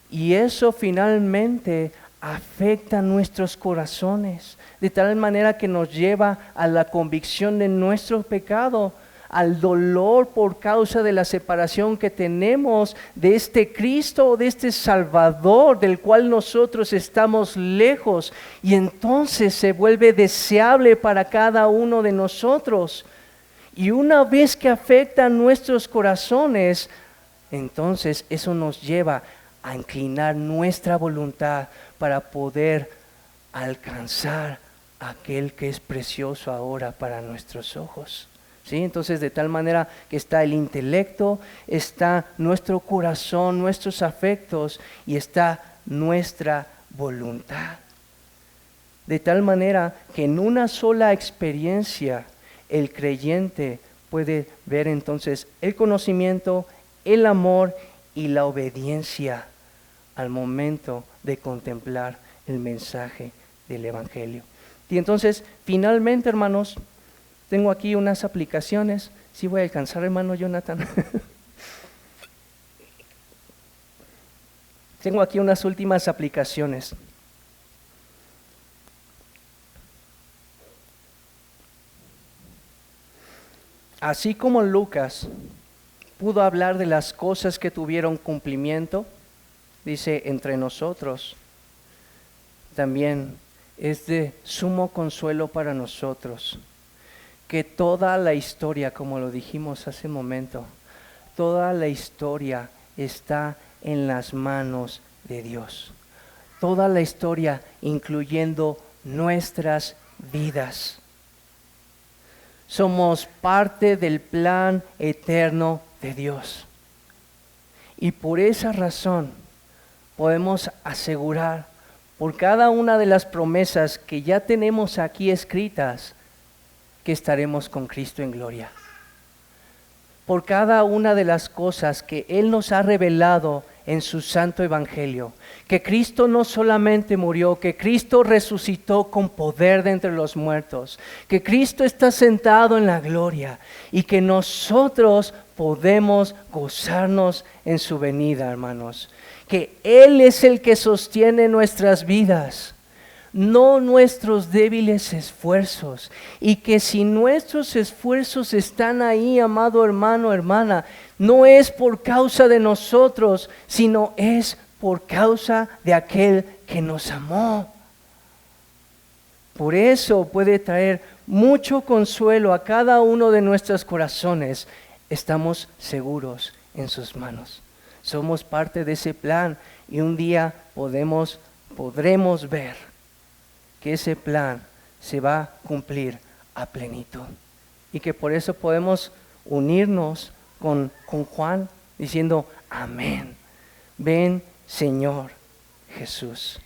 y eso finalmente afecta nuestros corazones, de tal manera que nos lleva a la convicción de nuestro pecado, al dolor por causa de la separación que tenemos de este Cristo, de este Salvador del cual nosotros estamos lejos, y entonces se vuelve deseable para cada uno de nosotros. Y una vez que afecta nuestros corazones, entonces eso nos lleva a inclinar nuestra voluntad para poder alcanzar aquel que es precioso ahora para nuestros ojos. ¿Sí? Entonces, de tal manera que está el intelecto, está nuestro corazón, nuestros afectos y está nuestra voluntad. De tal manera que en una sola experiencia el creyente puede ver entonces el conocimiento, el amor y la obediencia al momento de contemplar el mensaje del Evangelio. Y entonces, finalmente, hermanos, tengo aquí unas aplicaciones. ¿Sí voy a alcanzar, hermano Jonathan? Tengo aquí unas últimas aplicaciones. Así como Lucas pudo hablar de las cosas que tuvieron cumplimiento, dice, entre nosotros, también es de sumo consuelo para nosotros que toda la historia, como lo dijimos hace un momento, toda la historia está en las manos de Dios. Toda la historia, incluyendo nuestras vidas. Somos parte del plan eterno de Dios. Y por esa razón podemos asegurar por cada una de las promesas que ya tenemos aquí escritas que estaremos con Cristo en gloria. Por cada una de las cosas que Él nos ha revelado en su santo evangelio, que Cristo no solamente murió, que Cristo resucitó con poder de entre los muertos, que Cristo está sentado en la gloria y que nosotros podemos gozarnos en su venida, hermanos, que Él es el que sostiene nuestras vidas, no nuestros débiles esfuerzos, y que si nuestros esfuerzos están ahí, amado hermano, hermana, no es por causa de nosotros, sino es por causa de aquel que nos amó. Por eso puede traer mucho consuelo a cada uno de nuestros corazones. Estamos seguros en sus manos. Somos parte de ese plan y un día podremos ver que ese plan se va a cumplir a plenitud. Y que por eso podemos unirnos con Juan diciendo, amén. Ven, Señor Jesús.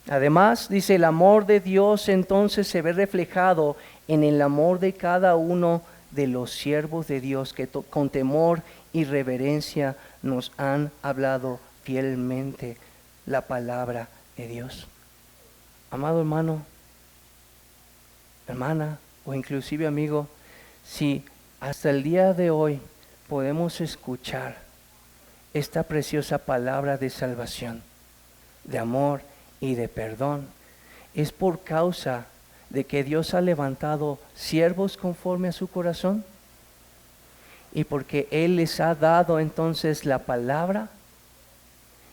Además, dice, el amor de Dios entonces se ve reflejado en el amor de cada uno de los siervos de Dios que con temor y reverencia nos han hablado fielmente la palabra de Dios. Amado hermano, hermana o inclusive amigo, si hasta el día de hoy podemos escuchar esta preciosa palabra de salvación, de amor y de perdón, es por causa de que Dios ha levantado siervos conforme a su corazón y porque Él les ha dado entonces la palabra.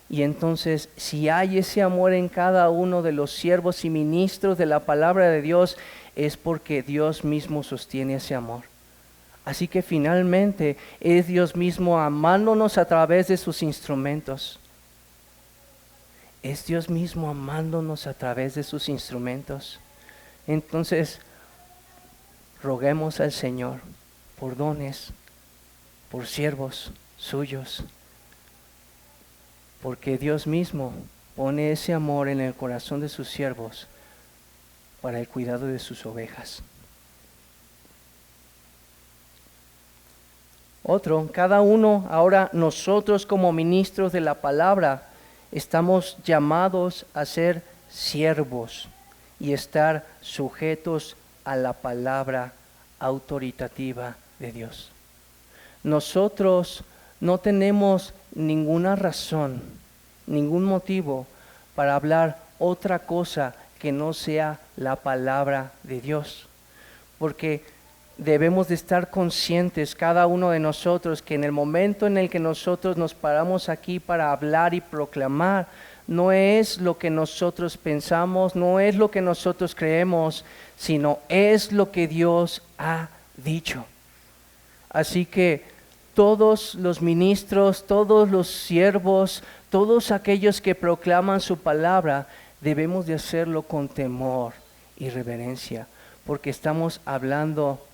Y entonces, si hay ese amor en cada uno de los siervos y ministros de la palabra de Dios, es porque Dios mismo sostiene ese amor. Así que finalmente es Dios mismo amándonos a través de sus instrumentos. Es Dios mismo amándonos a través de sus instrumentos. Entonces, roguemos al Señor por dones, por siervos suyos, porque Dios mismo pone ese amor en el corazón de sus siervos para el cuidado de sus ovejas. Cada uno, ahora nosotros como ministros de la palabra, estamos llamados a ser siervos y estar sujetos a la palabra autoritativa de Dios. Nosotros no tenemos ninguna razón, ningún motivo para hablar otra cosa que no sea la palabra de Dios, porque debemos de estar conscientes cada uno de nosotros que en el momento en el que nosotros nos paramos aquí para hablar y proclamar, no es lo que nosotros pensamos, no es lo que nosotros creemos, sino es lo que Dios ha dicho. Así que todos los ministros, todos los siervos, todos aquellos que proclaman su palabra, debemos de hacerlo con temor y reverencia, porque estamos hablando,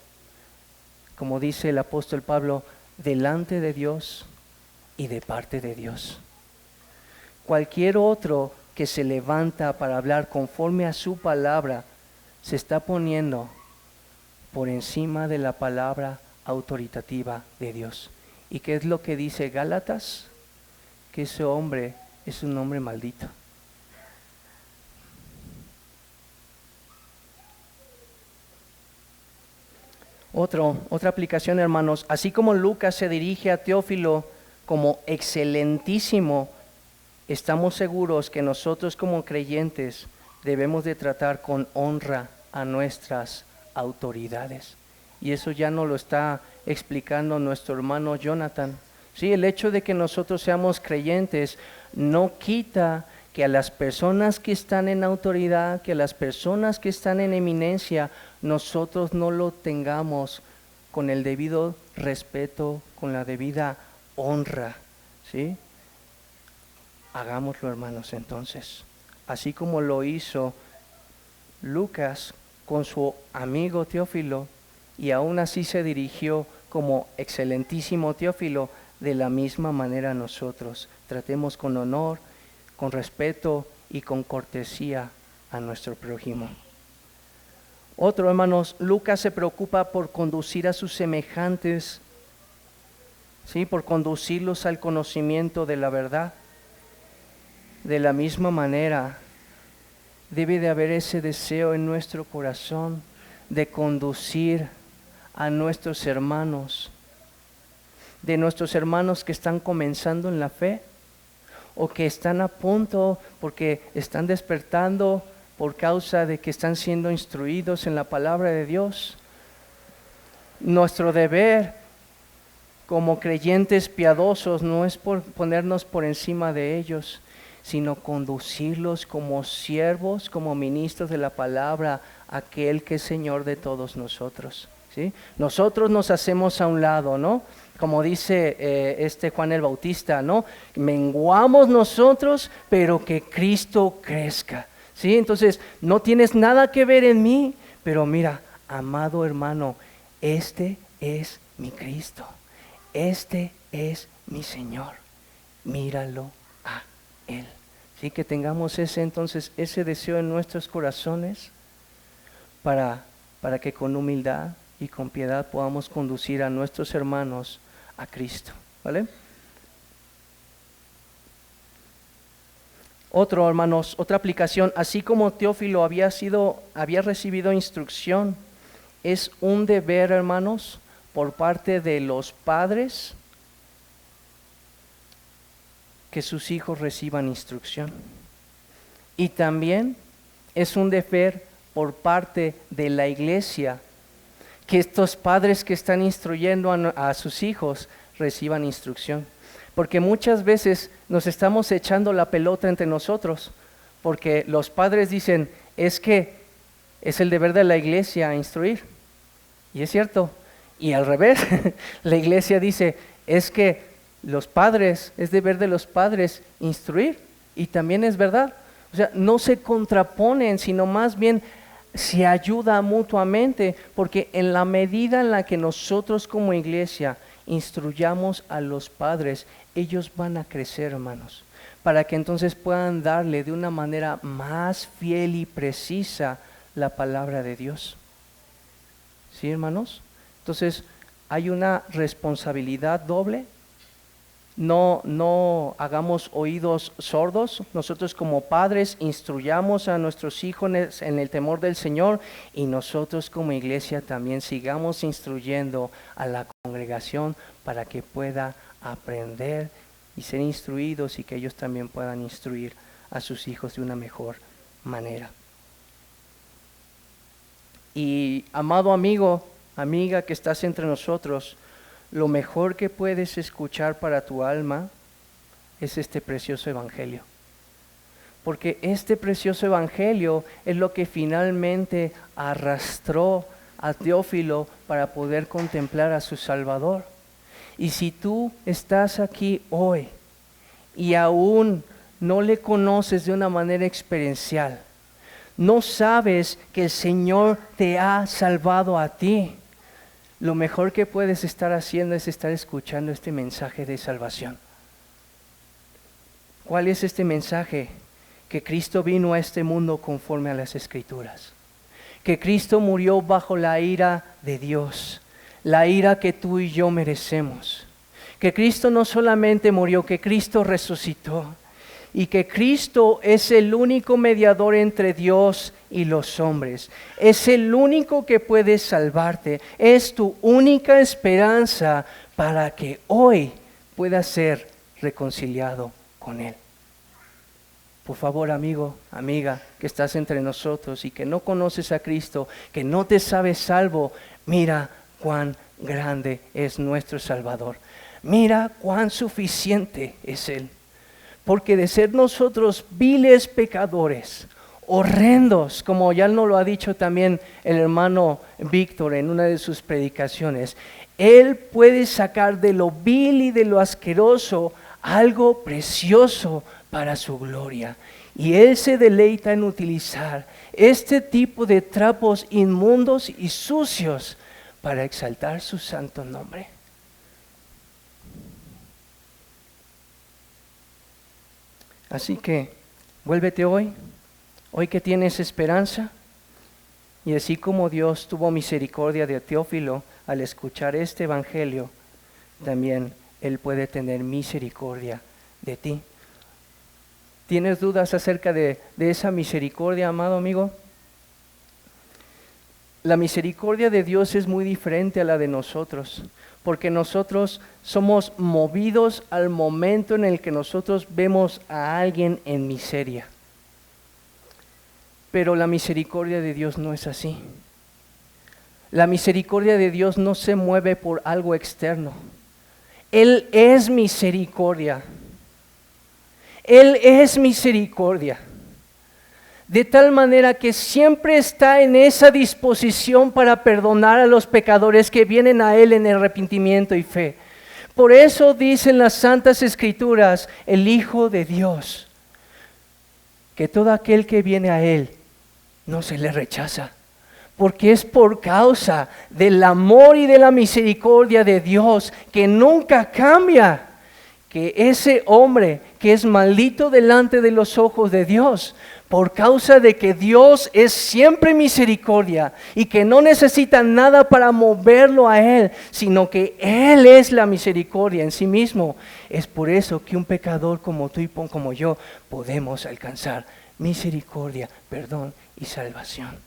como dice el apóstol Pablo, delante de Dios y de parte de Dios. Cualquier otro que se levanta para hablar conforme a su palabra, se está poniendo por encima de la palabra autoritativa de Dios. ¿Y qué es lo que dice Gálatas? Que ese hombre es un hombre maldito. Otra aplicación, hermanos, así como Lucas se dirige a Teófilo como excelentísimo, estamos seguros que nosotros como creyentes debemos de tratar con honra a nuestras autoridades. Y eso ya nos lo está explicando nuestro hermano Jonathan. Sí, el hecho de que nosotros seamos creyentes no quita que a las personas que están en autoridad, que a las personas que están en eminencia, nosotros no lo tengamos con el debido respeto, con la debida honra, ¿sí? Hagámoslo, hermanos, entonces. Así como lo hizo Lucas con su amigo Teófilo, y aún así se dirigió como excelentísimo Teófilo, de la misma manera nosotros tratemos con honor, con respeto y con cortesía a nuestro prójimo. Hermanos, Lucas se preocupa por conducir a sus semejantes, ¿sí? Por conducirlos al conocimiento de la verdad. De la misma manera, debe de haber ese deseo en nuestro corazón de conducir a nuestros hermanos, de nuestros hermanos que están comenzando en la fe o que están a punto porque están despertando por causa de que están siendo instruidos en la palabra de Dios. Nuestro deber como creyentes piadosos no es por ponernos por encima de ellos, sino conducirlos como siervos, como ministros de la palabra, aquel que es Señor de todos nosotros, ¿sí? Nosotros nos hacemos a un lado, ¿no? Como dice Juan el Bautista, ¿no? Menguamos nosotros, pero que Cristo crezca, ¿sí? Entonces, no tienes nada que ver en mí, pero mira, amado hermano, este es mi Cristo, este es mi Señor, míralo a Él, y que tengamos ese deseo en nuestros corazones para que con humildad y con piedad podamos conducir a nuestros hermanos a Cristo, ¿vale? Hermanos, otra aplicación, así como Teófilo había recibido instrucción, es un deber, hermanos, por parte de los padres que sus hijos reciban instrucción. Y también es un deber por parte de la iglesia que estos padres que están instruyendo a sus hijos reciban instrucción. Porque muchas veces nos estamos echando la pelota entre nosotros, porque los padres dicen, es que es el deber de la iglesia instruir. Y es cierto. Y al revés, la iglesia dice, es que es deber de los padres instruir. Y también es verdad. O sea, no se contraponen, sino más bien se ayuda mutuamente, porque en la medida en la que nosotros como iglesia instruyamos a los padres, ellos van a crecer, hermanos, para que entonces puedan darle de una manera más fiel y precisa la palabra de Dios. ¿Sí, hermanos? Entonces, hay una responsabilidad doble. No hagamos oídos sordos. Nosotros como padres instruyamos a nuestros hijos en el temor del Señor, y nosotros como iglesia también sigamos instruyendo a la congregación para que pueda aprender y ser instruidos, y que ellos también puedan instruir a sus hijos de una mejor manera. Y amado amigo, amiga que estás entre nosotros, lo mejor que puedes escuchar para tu alma es este precioso evangelio. Porque este precioso evangelio es lo que finalmente arrastró a Teófilo para poder contemplar a su Salvador. Y si tú estás aquí hoy y aún no le conoces de una manera experiencial, no sabes que el Señor te ha salvado a ti, lo mejor que puedes estar haciendo es estar escuchando este mensaje de salvación. ¿Cuál es este mensaje? Que Cristo vino a este mundo conforme a las Escrituras. Que Cristo murió bajo la ira de Dios, la ira que tú y yo merecemos. Que Cristo no solamente murió, que Cristo resucitó. Y que Cristo es el único mediador entre Dios y los hombres. Es el único que puede salvarte. Es tu única esperanza para que hoy puedas ser reconciliado con Él. Por favor, amigo, amiga, que estás entre nosotros y que no conoces a Cristo, que no te sabes salvo, mira cuán grande es nuestro Salvador. Mira cuán suficiente es Él. Porque de ser nosotros viles pecadores, horrendos, como ya nos lo ha dicho también el hermano Víctor en una de sus predicaciones, Él puede sacar de lo vil y de lo asqueroso algo precioso para su gloria. Y Él se deleita en utilizar este tipo de trapos inmundos y sucios para exaltar su santo nombre. Así que, vuélvete hoy que tienes esperanza, y así como Dios tuvo misericordia de Teófilo al escuchar este evangelio, también Él puede tener misericordia de ti. ¿Tienes dudas acerca de esa misericordia, amado amigo? La misericordia de Dios es muy diferente a la de nosotros, porque nosotros somos movidos al momento en el que nosotros vemos a alguien en miseria. Pero la misericordia de Dios no es así. La misericordia de Dios no se mueve por algo externo. Él es misericordia. Él es misericordia. De tal manera que siempre está en esa disposición para perdonar a los pecadores que vienen a Él en arrepentimiento y fe. Por eso dicen las Santas Escrituras, el Hijo de Dios, que todo aquel que viene a Él no se le rechaza, porque es por causa del amor y de la misericordia de Dios que nunca cambia, que ese hombre que es maldito delante de los ojos de Dios, por causa de que Dios es siempre misericordia y que no necesita nada para moverlo a Él, sino que Él es la misericordia en sí mismo, es por eso que un pecador como tú y como yo podemos alcanzar misericordia, perdón y salvación.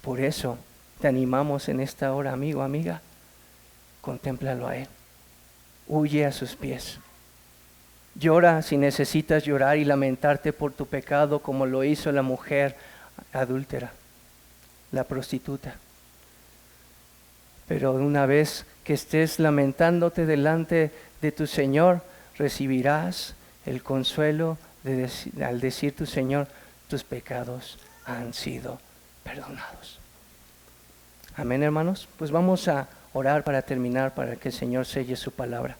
Por eso te animamos en esta hora, amigo, amiga, contémplalo a Él. Huye a sus pies. Llora si necesitas llorar y lamentarte por tu pecado, como lo hizo la mujer adúltera, la prostituta. Pero una vez que estés lamentándote delante de tu Señor, recibirás el consuelo al decir tu Señor, tus pecados han sido perdonados. Amén, hermanos. Pues vamos a orar para terminar, para que el Señor selle su palabra.